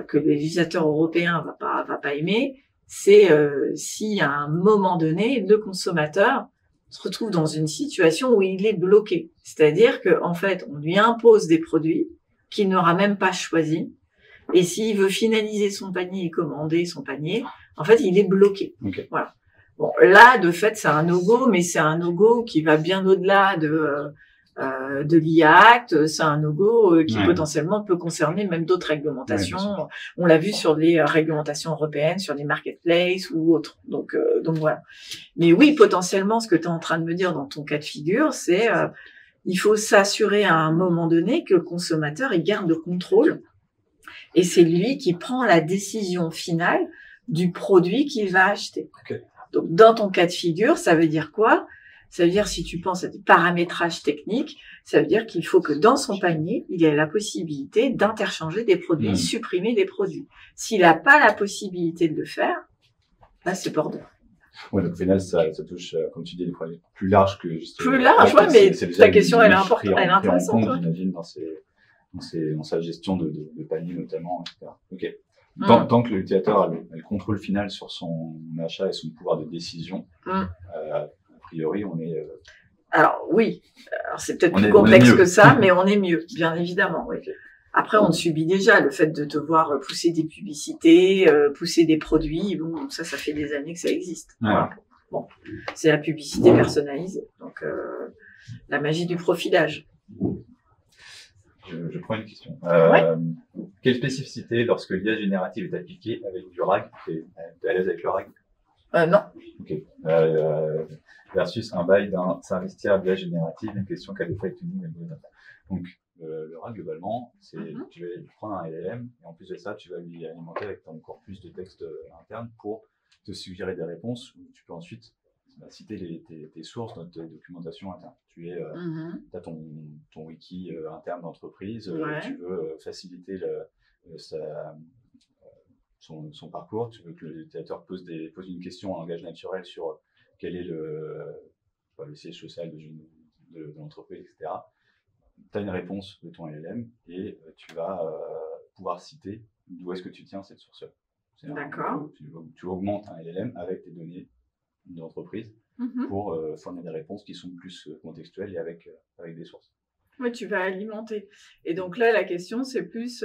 que le législateur européen va pas aimer, c'est si à un moment donné, le consommateur se retrouve dans une situation où il est bloqué. C'est-à-dire que, en fait, on lui impose des produits qu'il n'aura même pas choisis. Et s'il veut finaliser son panier et commander son panier, en fait, il est bloqué. Okay. Voilà. Bon, là, de fait, c'est un no-go, mais c'est un no-go qui va bien au-delà de l'IA Act. C'est un no-go qui potentiellement peut concerner même d'autres réglementations. On l'a vu sur les réglementations européennes, sur les marketplaces ou autres. Donc voilà. Mais oui, potentiellement, ce que tu es en train de me dire dans ton cas de figure, c'est il faut s'assurer à un moment donné que le consommateur il garde le contrôle Et c'est lui qui prend la décision finale du produit qu'il va acheter. Ok. Donc, dans ton cas de figure, ça veut dire quoi? Ça veut dire, si tu penses à des paramétrages techniques, ça veut dire qu'il faut que dans son panier, il ait la possibilité d'interchanger des produits, supprimer des produits. S'il n'a pas la possibilité de le faire, là, c'est bordel. Ouais, donc au final, ça touche, comme tu dis, des problèmes plus larges que juste. Plus large, ouais, mais ta question, elle est importante, elle est intéressante. J'imagine, dans sa gestion de panier notamment, etc. Ok. Tant que l'utilisateur a le contrôle final sur son achat et son pouvoir de décision, a priori, on est. Alors oui, alors c'est peut-être plus complexe que ça, mais on est mieux, bien évidemment. Oui. Okay. Après, on subit déjà le fait de devoir pousser des publicités, pousser des produits. Bon, ça fait des années que ça existe. Ouais. Voilà. Bon, c'est la publicité personnalisée, donc la magie du profilage. Je prends une question. Quelle spécificité, lorsque l'IA générative est appliquée avec du RAG, tu es à l'aise avec le RAG? Non. Ok. Versus un bail d'un service tiers d'IA générative, une question qu'a des fake tuning. Donc, le RAG, globalement, c'est tu vas prendre un LLM et en plus de ça, tu vas lui alimenter avec ton corpus de texte interne pour te suggérer des réponses où tu peux ensuite citer tes sources, notre documentation interne. Tu as ton wiki interne d'entreprise, tu veux faciliter son parcours, tu veux que l'utilisateur pose une question en langage naturel sur quel est le siège social de l'entreprise, etc. Tu as une réponse de ton LLM et tu vas pouvoir citer d'où est-ce que tu tiens cette source-là. D'accord. Tu augmentes un LLM avec tes données d'entreprise pour fournir des réponses qui sont plus contextuelles et avec des sources. Oui, tu vas alimenter. Et donc là, la question, c'est plus,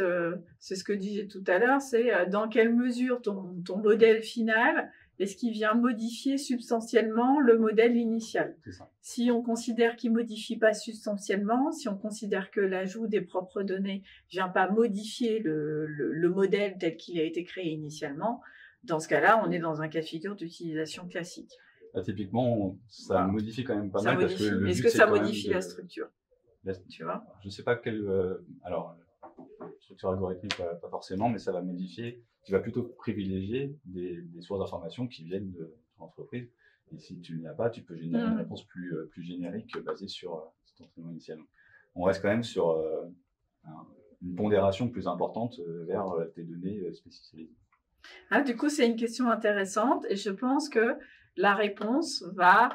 c'est ce que disais tout à l'heure, c'est dans quelle mesure ton modèle final, est-ce qu'il vient modifier substantiellement le modèle initial? C'est ça. Si on considère qu'il ne modifie pas substantiellement, si on considère que l'ajout des propres données ne vient pas modifier le modèle tel qu'il a été créé initialement, dans ce cas-là, on est dans un cas de figure d'utilisation classique. Là, typiquement, ça modifie quand même pas mal. Parce que est-ce que ça modifie la structure? Tu vois, je ne sais pas quelle structure algorithmique, pas forcément, mais ça va modifier. Tu vas plutôt privilégier des sources d'informations qui viennent de l'entreprise. Et si tu ne l'as pas, tu peux générer une réponse plus générique basée sur ton entraînement initial. On reste quand même sur une pondération plus importante vers tes données spécialisées. Ah, du coup, c'est une question intéressante et je pense que la réponse va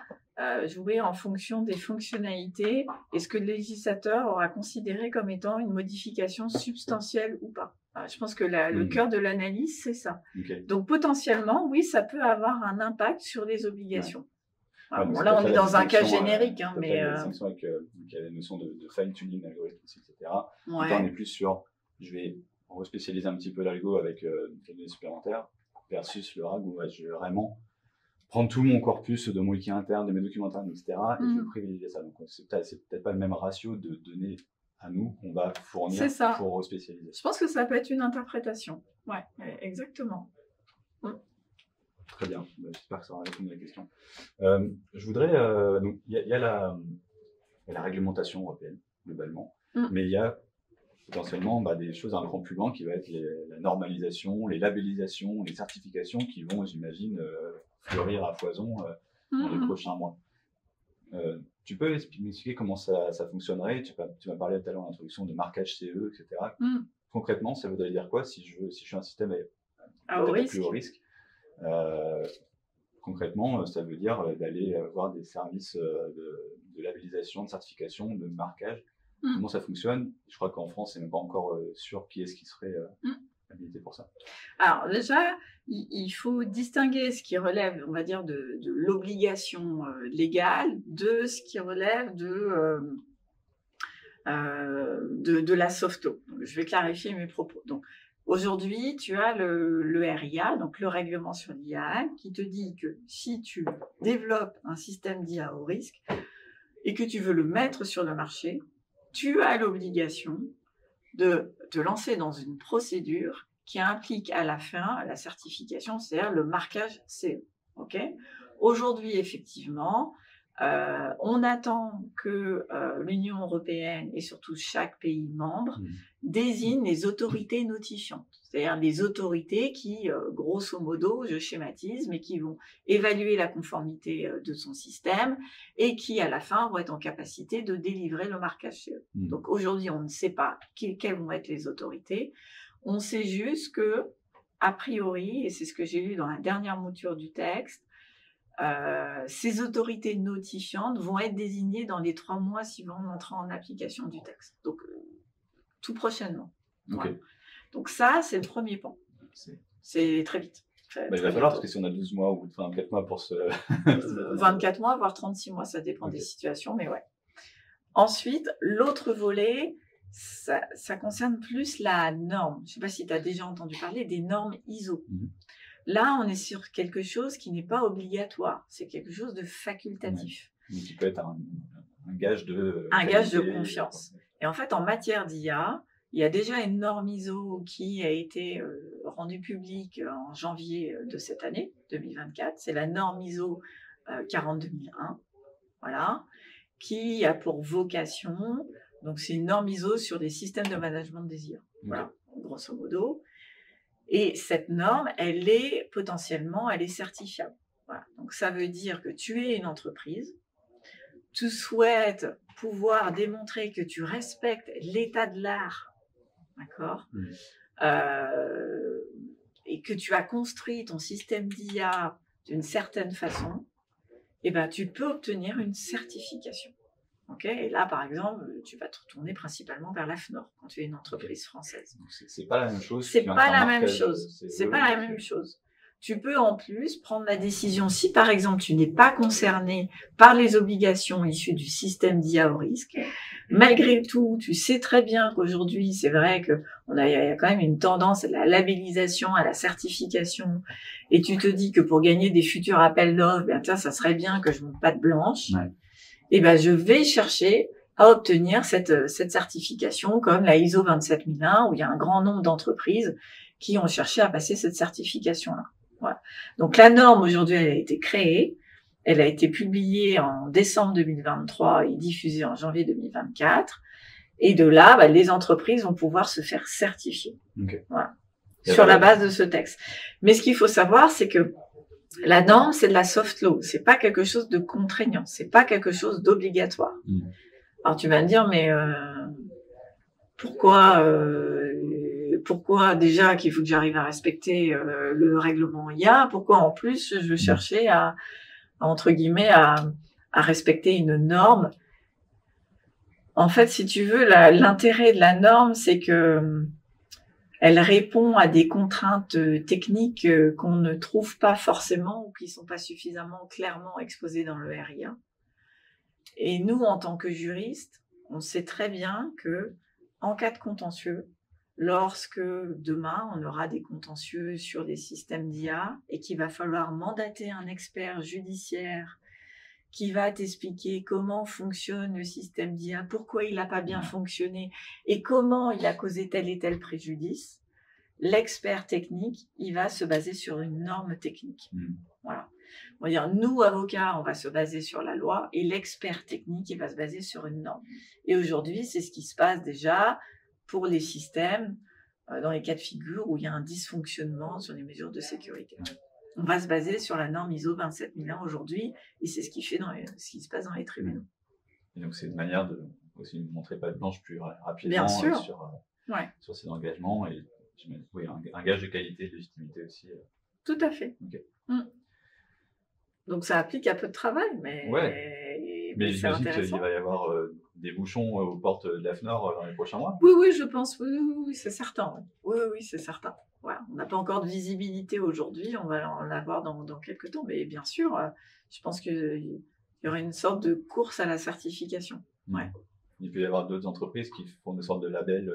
jouer en fonction des fonctionnalités et ce que le législateur aura considéré comme étant une modification substantielle ou pas. Je pense que le cœur de l'analyse, c'est ça. Okay. Donc, potentiellement, oui, ça peut avoir un impact sur les obligations. Ouais. Bon, là, on est dans un cas générique. Mais la distinction avec la notion de fine-tuning d'algorithme, etc. Ouais. Là, on est plus sur, je vais respécialiser un petit peu l'algo avec des données supplémentaires versus le RAG où je vais vraiment prendre tout mon corpus de mon wiki interne, de mes documents internes, etc. Et je vais privilégier ça. Donc, c'est peut-être pas le même ratio de données à nous qu'on va fournir pour spécialiser. Je pense que ça peut être une interprétation. Ouais, exactement. Très bien. J'espère que ça aura répondu à la question. Je voudrais... donc, il y a la réglementation européenne, globalement. Mais il y a potentiellement des choses un cran plus loin qui va être la normalisation, les labellisations, les certifications qui vont, j'imagine, fleurir à foison dans les prochains mois. Tu peux m'expliquer comment ça fonctionnerait? Tu m'as parlé tout à l'heure en introduction de marquage CE, etc. Concrètement, ça voudrait dire quoi si je suis un système à haut risque. Plus haut risque? Concrètement, ça veut dire d'aller voir des services de labellisation, de certification, de marquage. Comment ça fonctionne? Je crois qu'en France, c'est même pas encore sûr qui est-ce qui serait habilité pour ça. Alors déjà, il faut distinguer ce qui relève, on va dire, de l'obligation légale de ce qui relève de la softo. Donc, je vais clarifier mes propos. Donc, aujourd'hui, tu as le RIA, donc le règlement sur l'IA, qui te dit que si tu développes un système d'IA au risque et que tu veux le mettre sur le marché, tu as l'obligation de te lancer dans une procédure qui implique à la fin la certification, c'est-à-dire le marquage CE. Okay ? Aujourd'hui, effectivement, On attend que l'Union européenne et surtout chaque pays membre désigne les autorités notifiantes, c'est-à-dire les autorités qui, grosso modo, je schématise, mais qui vont évaluer la conformité de son système et qui, à la fin, vont être en capacité de délivrer le marquage CE. Donc aujourd'hui, on ne sait pas quelles vont être les autorités. On sait juste que, a priori, et c'est ce que j'ai lu dans la dernière mouture du texte, ces autorités notifiantes vont être désignées dans les 3 mois suivant l'entrée en application du texte. Donc, tout prochainement. Ok. Voilà. Donc ça, c'est le premier pan. C'est très vite. Il va falloir, parce que si on a 12 mois ou 24 mois pour se... 24 mois, voire 36 mois, ça dépend des situations, mais ouais. Ensuite, l'autre volet, ça concerne plus la norme. Je ne sais pas si tu as déjà entendu parler des normes ISO. Là, on est sur quelque chose qui n'est pas obligatoire, c'est quelque chose de facultatif. Donc, qui peut être un gage de... Un gage de confiance. Et en fait, en matière d'IA, il y a déjà une norme ISO qui a été rendue publique en janvier de cette année, 2024. C'est la norme ISO 42001, voilà, qui a pour vocation, donc c'est une norme ISO sur des systèmes de management des IA, voilà, grosso modo. Et cette norme, elle est certifiable. Voilà. Donc ça veut dire que tu es une entreprise, tu souhaites pouvoir démontrer que tu respectes l'état de l'art, d'accord, et que tu as construit ton système d'IA d'une certaine façon, et ben tu peux obtenir une certification. Okay, et là, par exemple, tu vas te retourner principalement vers l'AFNOR quand tu es une entreprise française. C'est pas la même chose. C'est pas la même chose. C'est pas la même chose. Tu peux en plus prendre la décision, si par exemple tu n'es pas concerné par les obligations issues du système d'IA au risque, malgré tout, tu sais très bien qu'aujourd'hui, c'est vrai qu'il y a quand même une tendance à la labellisation, à la certification, et tu te dis que pour gagner des futurs appels d'offres, ben, tiens, ça serait bien que je monte patte blanche. Ouais. Et ben, je vais chercher à obtenir cette certification comme la ISO 27001, où il y a un grand nombre d'entreprises qui ont cherché à passer cette certification-là. Voilà. Donc la norme aujourd'hui, elle a été créée, elle a été publiée en décembre 2023 et diffusée en janvier 2024. Et de là, bah, les entreprises vont pouvoir se faire certifier. Okay. Voilà. Sur la base de ce texte. Mais ce qu'il faut savoir, c'est que la norme, c'est de la soft law. C'est pas quelque chose de contraignant. C'est pas quelque chose d'obligatoire. Alors tu vas me dire, mais pourquoi déjà qu'il faut que j'arrive à respecter le règlement IA? Pourquoi en plus je veux chercher à entre guillemets à respecter une norme? En fait, si tu veux, l'intérêt de la norme, c'est que elle répond à des contraintes techniques qu'on ne trouve pas forcément ou qui ne sont pas suffisamment clairement exposées dans le RIA. Et nous, en tant que juristes, on sait très bien que en cas de contentieux, lorsque demain on aura des contentieux sur des systèmes d'IA et qu'il va falloir mandater un expert judiciaire qui va t'expliquer comment fonctionne le système d'IA, pourquoi il n'a pas bien fonctionné et comment il a causé tel et tel préjudice, l'expert technique, il va se baser sur une norme technique. Voilà. On va dire, nous, avocats, on va se baser sur la loi et l'expert technique, il va se baser sur une norme. Et aujourd'hui, c'est ce qui se passe déjà pour les systèmes dans les cas de figure où il y a un dysfonctionnement sur les mesures de sécurité. On va se baser sur la norme ISO 27001 aujourd'hui, et c'est ce qui fait ce qui se passe dans les tribunaux. Et donc c'est une manière de aussi montrer patte blanche plus rapidement Bien sûr. Sur ces engagements et oui, un gage de qualité et de légitimité aussi. Tout à fait. Okay. Donc ça applique à peu de travail, mais j'imagine qu'il va y avoir des bouchons aux portes de l'AFNOR dans les prochains mois. Oui, je pense. Oui, c'est certain. Oui, c'est certain. Voilà. On n'a pas encore de visibilité aujourd'hui, on va en avoir dans quelques temps, mais bien sûr, je pense qu'il y aura une sorte de course à la certification. Ouais. Il peut y avoir d'autres entreprises qui font des sortes de labels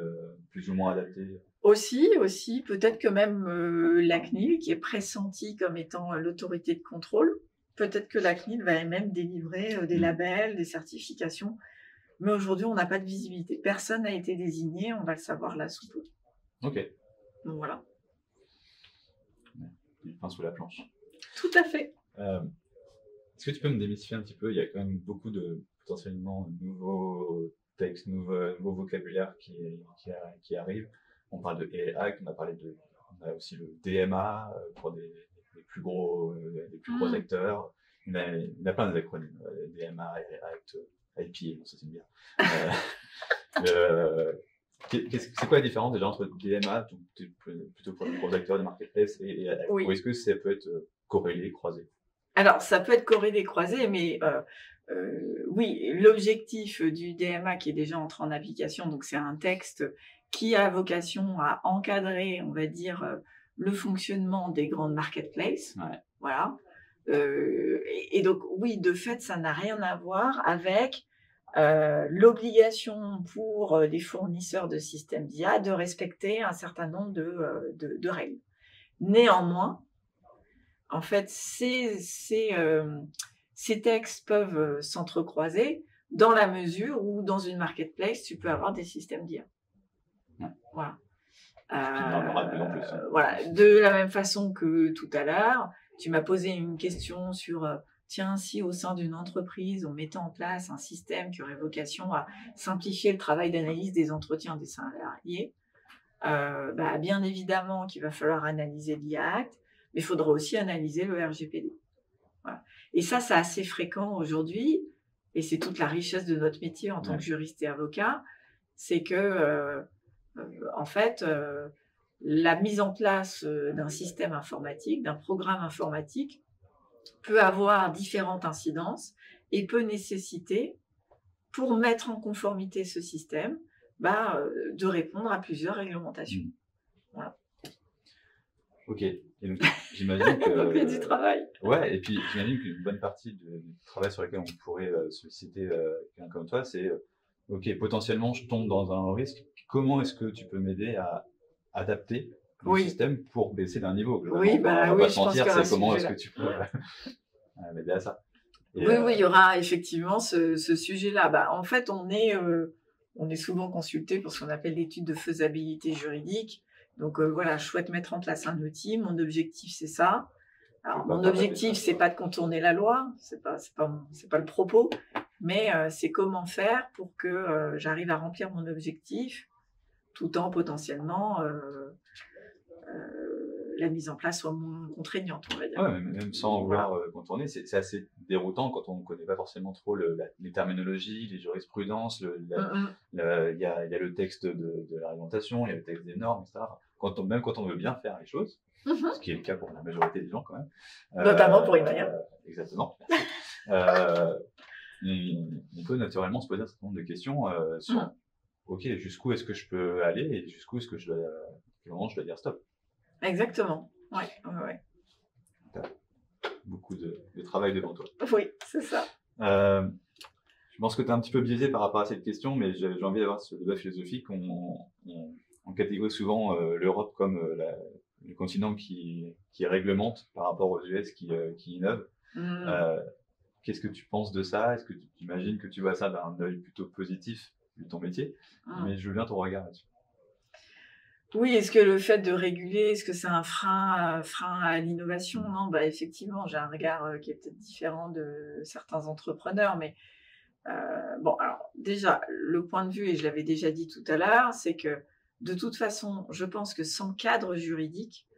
plus ou moins adaptés. Aussi, peut-être que même la CNIL, qui est pressentie comme étant l'autorité de contrôle, peut-être que la CNIL va même délivrer des labels, des certifications, mais aujourd'hui, on n'a pas de visibilité. Personne n'a été désigné, on va le savoir là sous peu. Ok. Donc voilà. Du pain sous la planche. Tout à fait. Est-ce Est-ce que tu peux me démystifier un petit peu? Il y a quand même beaucoup de potentiellement nouveaux textes, nouveaux vocabulaire qui arrivent. On parle de AI Act, on a aussi le DMA pour des plus gros acteurs. Il y a plein d'acronymes, DMA, AI Act, IPA, bon, ça c'est bien. C'est quoi la différence déjà entre DMA, plutôt pour les gros acteurs des marketplaces, et AI Act? Oui. Ou est-ce que ça peut être corrélé, croisé? Alors, ça peut être corrélé, croisé, mais oui, l'objectif du DMA qui est déjà entré en application, donc c'est un texte qui a vocation à encadrer, on va dire, le fonctionnement des grandes marketplaces. Ouais. Voilà. Et donc, oui, de fait, ça n'a rien à voir avec l'obligation pour les fournisseurs de systèmes d'IA de respecter un certain nombre de règles. Néanmoins, en fait, ces textes peuvent s'entrecroiser dans la mesure où, dans une marketplace, tu peux avoir des systèmes d'IA. Ouais. Voilà. Il y en aura de plus en plus. Voilà. De la même façon que tout à l'heure, tu m'as posé une question sur tiens, si au sein d'une entreprise, on mettait en place un système qui aurait vocation à simplifier le travail d'analyse des entretiens des salariés, bien évidemment qu'il va falloir analyser l'IA Act, mais il faudra aussi analyser le RGPD. Voilà. Et ça, c'est assez fréquent aujourd'hui, et c'est toute la richesse de notre métier en tant que juriste et avocat, c'est que, en fait, la mise en place d'un système informatique, d'un programme informatique, peut avoir différentes incidences et peut nécessiter, pour mettre en conformité ce système, de répondre à plusieurs réglementations. Voilà. Ok. Et donc, j'imagine que. Donc, il y a du travail. Ouais, et puis j'imagine qu'une bonne partie du travail sur lequel on pourrait solliciter quelqu'un comme toi, c'est ok, potentiellement je tombe dans un risque. Comment est-ce que tu peux m'aider à adapter le système pour baisser d'un niveau? Oui, on va pas se mentir, c'est comment est-ce que tu peux m'aider à ça? Et oui, il y aura effectivement ce sujet-là. En fait, on est souvent consulté pour ce qu'on appelle l'étude de faisabilité juridique. Donc voilà, je souhaite mettre en place un outil. Mon objectif, c'est ça. Alors, mon objectif, c'est pas de contourner la loi, c'est pas le propos, mais c'est comment faire pour que j'arrive à remplir mon objectif, tout en potentiellement la mise en place soit moins contraignante, on va dire. Ouais, même sans vouloir contourner, c'est assez déroutant quand on ne connaît pas forcément trop les terminologies, les jurisprudences, il y a le texte de la réglementation, il y a le texte des normes, etc. Même quand on veut bien faire les choses, ce qui est le cas pour la majorité des gens quand même. Notamment pour Emmanuel. Exactement. On peut naturellement se poser un certain nombre de questions sur ok, jusqu'où est-ce que je peux aller et jusqu'où est-ce que je dois dire stop. Exactement. Ouais. Beaucoup de travail devant toi. Oui, c'est ça. Je pense que tu es un petit peu biaisé par rapport à cette question, mais j'ai envie d'avoir ce débat philosophique. On catégorise souvent l'Europe comme le continent qui réglemente par rapport aux US qui innovent. Qu'est-ce que tu penses de ça? Est-ce que tu imagines que tu vois ça d'un œil plutôt positif vu ton métier? Mais je veux bien ton regard là-dessus. Oui, est-ce que le fait de réguler, est-ce que c'est un frein à l'innovation? Non, effectivement, j'ai un regard qui est peut-être différent de certains entrepreneurs, mais alors déjà, le point de vue, et je l'avais déjà dit tout à l'heure, c'est que de toute façon, je pense que sans cadre juridique,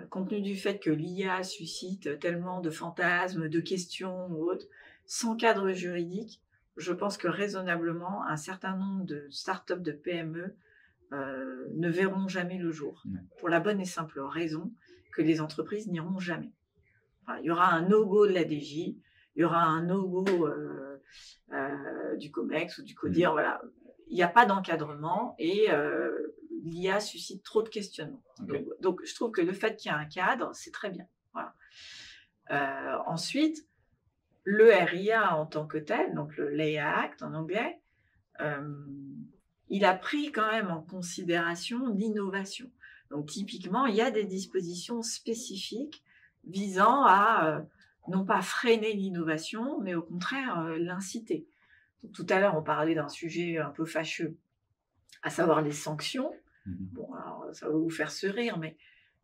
compte tenu du fait que l'IA suscite tellement de fantasmes, de questions ou autres, sans cadre juridique, je pense que raisonnablement, un certain nombre de startups, de PME, ne verront jamais le jour. Pour la bonne et simple raison que les entreprises n'iront jamais. Enfin, il y aura un no-go de la DJ, il y aura un no-go du COMEX ou du CODIR. Voilà. Il n'y a pas d'encadrement et l'IA suscite trop de questionnements. Okay. Donc, je trouve que le fait qu'il y ait un cadre, c'est très bien. Voilà. Ensuite, le RIA en tant que tel, donc le LEA Act en anglais, il a pris quand même en considération l'innovation. Donc typiquement, il y a des dispositions spécifiques visant à non pas freiner l'innovation, mais au contraire l'inciter. Tout à l'heure, on parlait d'un sujet un peu fâcheux, à savoir les sanctions. Bon, alors, ça va vous faire sourire, mais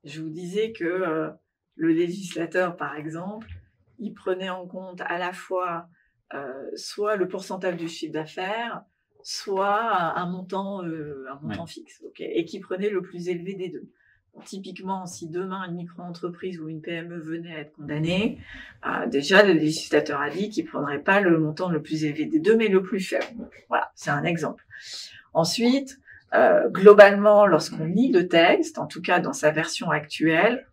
je vous disais que le législateur, par exemple, il prenait en compte à la fois soit le pourcentage du chiffre d'affaires, soit un montant fixe, et qui prenait le plus élevé des deux. Donc, typiquement, si demain une micro-entreprise ou une PME venait à être condamnée, déjà le législateur a dit qu'il ne prendrait pas le montant le plus élevé des deux, mais le plus faible. Voilà, c'est un exemple. Ensuite, globalement, lorsqu'on lit le texte, en tout cas dans sa version actuelle,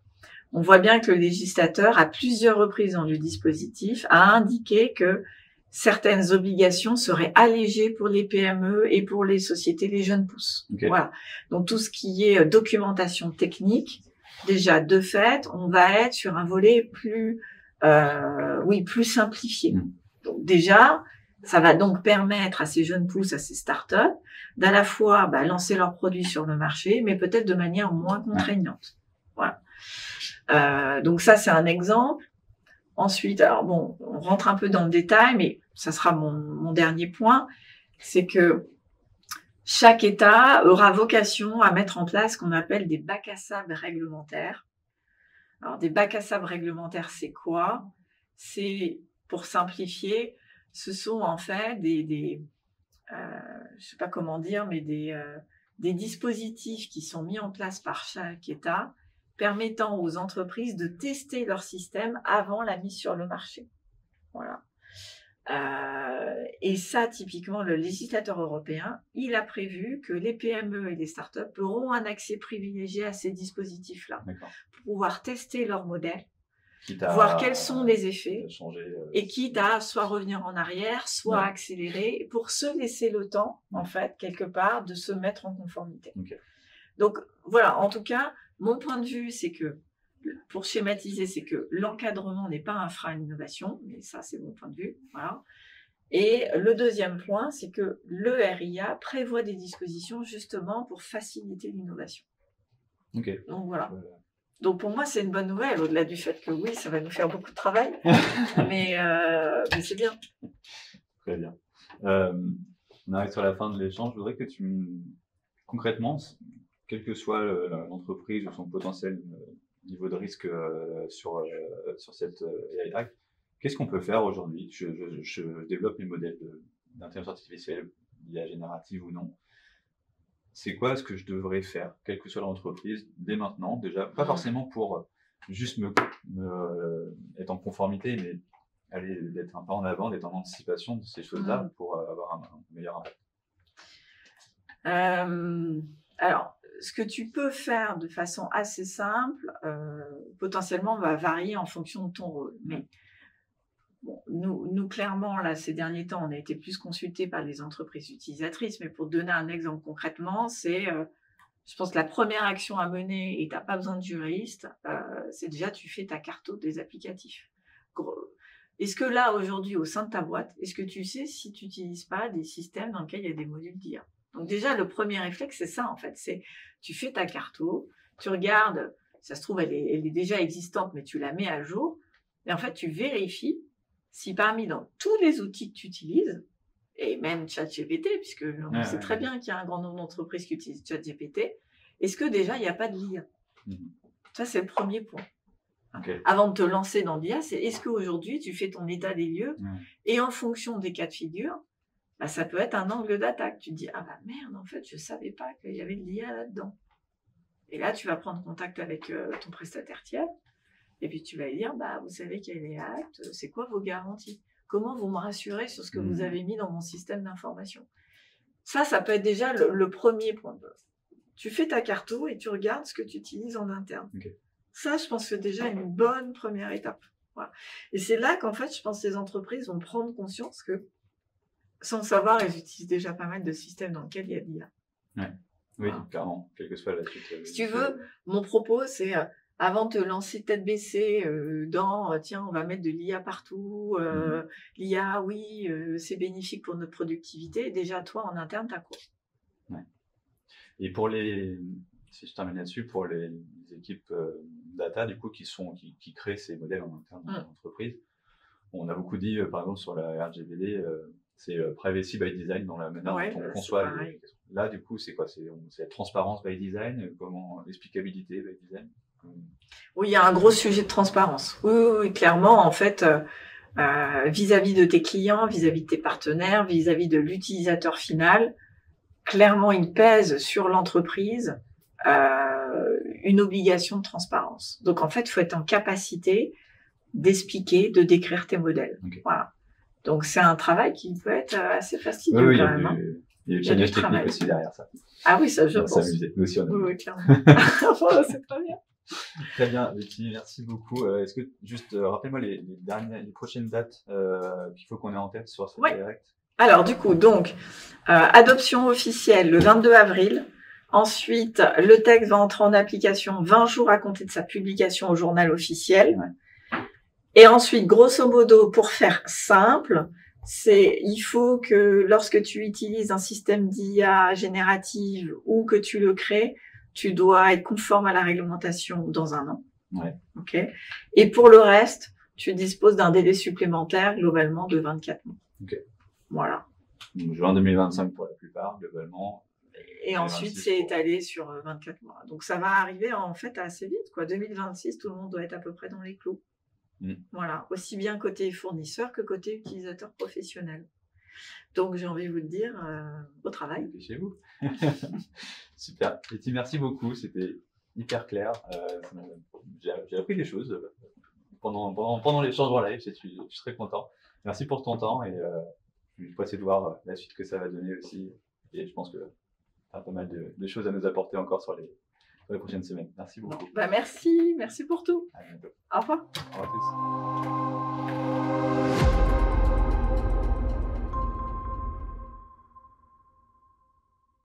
on voit bien que le législateur, à plusieurs reprises dans le dispositif, a indiqué que certaines obligations seraient allégées pour les PME et pour les sociétés, les jeunes pousses. Okay. Voilà. Donc tout ce qui est documentation technique, déjà de fait, on va être sur un volet plus simplifié. Donc déjà, ça va donc permettre à ces jeunes pousses, à ces startups, d'à la fois lancer leurs produits sur le marché, mais peut-être de manière moins contraignante. Voilà. Donc ça, c'est un exemple. Ensuite, alors bon, on rentre un peu dans le détail, mais ça sera mon dernier point, c'est que chaque État aura vocation à mettre en place ce qu'on appelle des bacs à sable réglementaires. Alors, des bacs à sable réglementaires, c'est quoi? C'est, pour simplifier, ce sont en fait je sais pas comment dire, mais des dispositifs qui sont mis en place par chaque État, permettant aux entreprises de tester leur système avant la mise sur le marché. Voilà. Et ça, typiquement, le législateur européen, il a prévu que les PME et les startups auront un accès privilégié à ces dispositifs-là, pour pouvoir tester leur modèle, voir quels sont les effets, et quitte à soit revenir en arrière, soit accélérer, pour se laisser le temps, en fait, quelque part, de se mettre en conformité. Donc, voilà, en tout cas, mon point de vue, c'est que, pour schématiser, c'est que l'encadrement n'est pas un frein à l'innovation, mais ça, c'est mon point de vue. Voilà. Et le deuxième point, c'est que le RIA prévoit des dispositions justement pour faciliter l'innovation. Donc voilà. Donc pour moi, c'est une bonne nouvelle, au-delà du fait que oui, ça va nous faire beaucoup de travail, mais c'est bien. Très bien. On arrive sur la fin de l'échange. Je voudrais que concrètement, quelle que soit l'entreprise ou son potentiel niveau de risque sur cette AI Act, qu'est-ce qu'on peut faire aujourd'hui? Je développe mes modèles d'intelligence artificielle, l'IA générative ou non. C'est quoi ce que je devrais faire, quelle que soit l'entreprise, dès maintenant, déjà, pas forcément pour juste être en conformité, mais aller d'être un pas en avant, d'être en anticipation de ces choses-là pour avoir un meilleur impact. Alors, ce que tu peux faire de façon assez simple, potentiellement va varier en fonction de ton rôle. Mais bon, nous, clairement, là, ces derniers temps, on a été plus consultés par les entreprises utilisatrices. Mais pour donner un exemple concrètement, je pense que la première action à mener, et tu n'as pas besoin de juriste, c'est déjà tu fais ta carte des applicatifs. Est-ce que là, aujourd'hui, au sein de ta boîte, est-ce que tu sais si tu n'utilises pas des systèmes dans lesquels il y a des modules d'IA? Donc déjà, le premier réflexe, c'est ça, en fait. C'est tu fais ta carto, tu regardes, ça se trouve, elle est déjà existante, mais tu la mets à jour. Et en fait, tu vérifies si dans tous les outils que tu utilises, et même ChatGPT, puisque on sait très bien qu'il y a un grand nombre d'entreprises qui utilisent ChatGPT, est-ce que déjà, il n'y a pas de l'IA? Ça, c'est le premier point. Avant de te lancer dans l'IA, c'est est-ce qu'aujourd'hui, tu fais ton état des lieux et en fonction des cas de figure, ça peut être un angle d'attaque. Tu te dis, ah bah merde, en fait, je ne savais pas qu'il y avait de l'IA là-dedans. Et là, tu vas prendre contact avec ton prestataire tiers, et puis tu vas lui dire, vous savez qu'il y a les actes, c'est quoi vos garanties? Comment vous me rassurez sur ce que vous avez mis dans mon système d'information? Ça peut être déjà le premier point. Tu fais ta carto et tu regardes ce que tu utilises en interne. Ça, je pense que c'est déjà une bonne première étape. Voilà. Et c'est là qu'en fait, je pense que les entreprises vont prendre conscience que, sans le savoir, elles utilisent déjà pas mal de systèmes dans lesquels il y a de l'IA. Oui, clairement, quelle que soit la suite. Si tu veux, mon propos, c'est avant de te lancer tête baissée tiens, on va mettre de l'IA partout, l'IA, oui, c'est bénéfique pour notre productivité. Déjà, toi, en interne, t'as quoi? Et si je termine là-dessus, pour les équipes data, du coup, qui créent ces modèles en interne dans l'entreprise, on a beaucoup dit, par exemple, sur la RGPD, c'est privacy by design dans la manière dont on conçoit les. Là, du coup, c'est quoi? C'est la transparence by design, explicabilité by design? Oui, il y a un gros sujet de transparence. Oui, oui, oui, clairement, en fait, vis-à-vis de tes clients, vis-à-vis de tes partenaires, vis-à-vis de l'utilisateur final, clairement, il pèse sur l'entreprise une obligation de transparence. Donc, en fait, il faut être en capacité d'expliquer, de décrire tes modèles. Okay. Voilà. Donc, c'est un travail qui peut être assez fastidieux oui, quand même. Hein. Il y a du challenge technique aussi derrière ça. Ah oui, ça, je pense. S'amuser. Nous aussi, on aime. Oui, oui, clairement. C'est très bien. Très bien, Betty, merci beaucoup. Est-ce que, juste, rappelle-moi les prochaines dates qu'il faut qu'on ait en tête sur ce direct. Alors, du coup, donc, adoption officielle le 22 avril. Ensuite, le texte va entrer en application 20 jours à compter de sa publication au journal officiel. Ouais. Et ensuite, grosso modo, pour faire simple, il faut que lorsque tu utilises un système d'IA générative ou que tu le crées, tu dois être conforme à la réglementation dans 1 an. Ouais. Okay. Et pour le reste, tu disposes d'un délai supplémentaire globalement de 24 mois. Okay. Voilà. Donc, juin 2025 pour la plupart, globalement. Et ensuite, c'est étalé sur 24 mois. Donc, ça va arriver en fait assez vite, quoi. 2026, tout le monde doit être à peu près dans les clous. Voilà. Aussi bien côté fournisseur que côté utilisateur professionnel. Donc, j'ai envie de vous le dire, au travail. Chez vous. Super. Betty, merci beaucoup. C'était hyper clair. J'ai appris des choses pendant l'échange en live. Je suis très content. Merci pour ton temps et je vais essayer de voir la suite que ça va donner aussi. Et je pense que tu as pas mal de choses à nous apporter encore sur les prochaines semaines. Merci beaucoup. Merci pour tout. À bientôt. Au revoir. Au revoir à tous.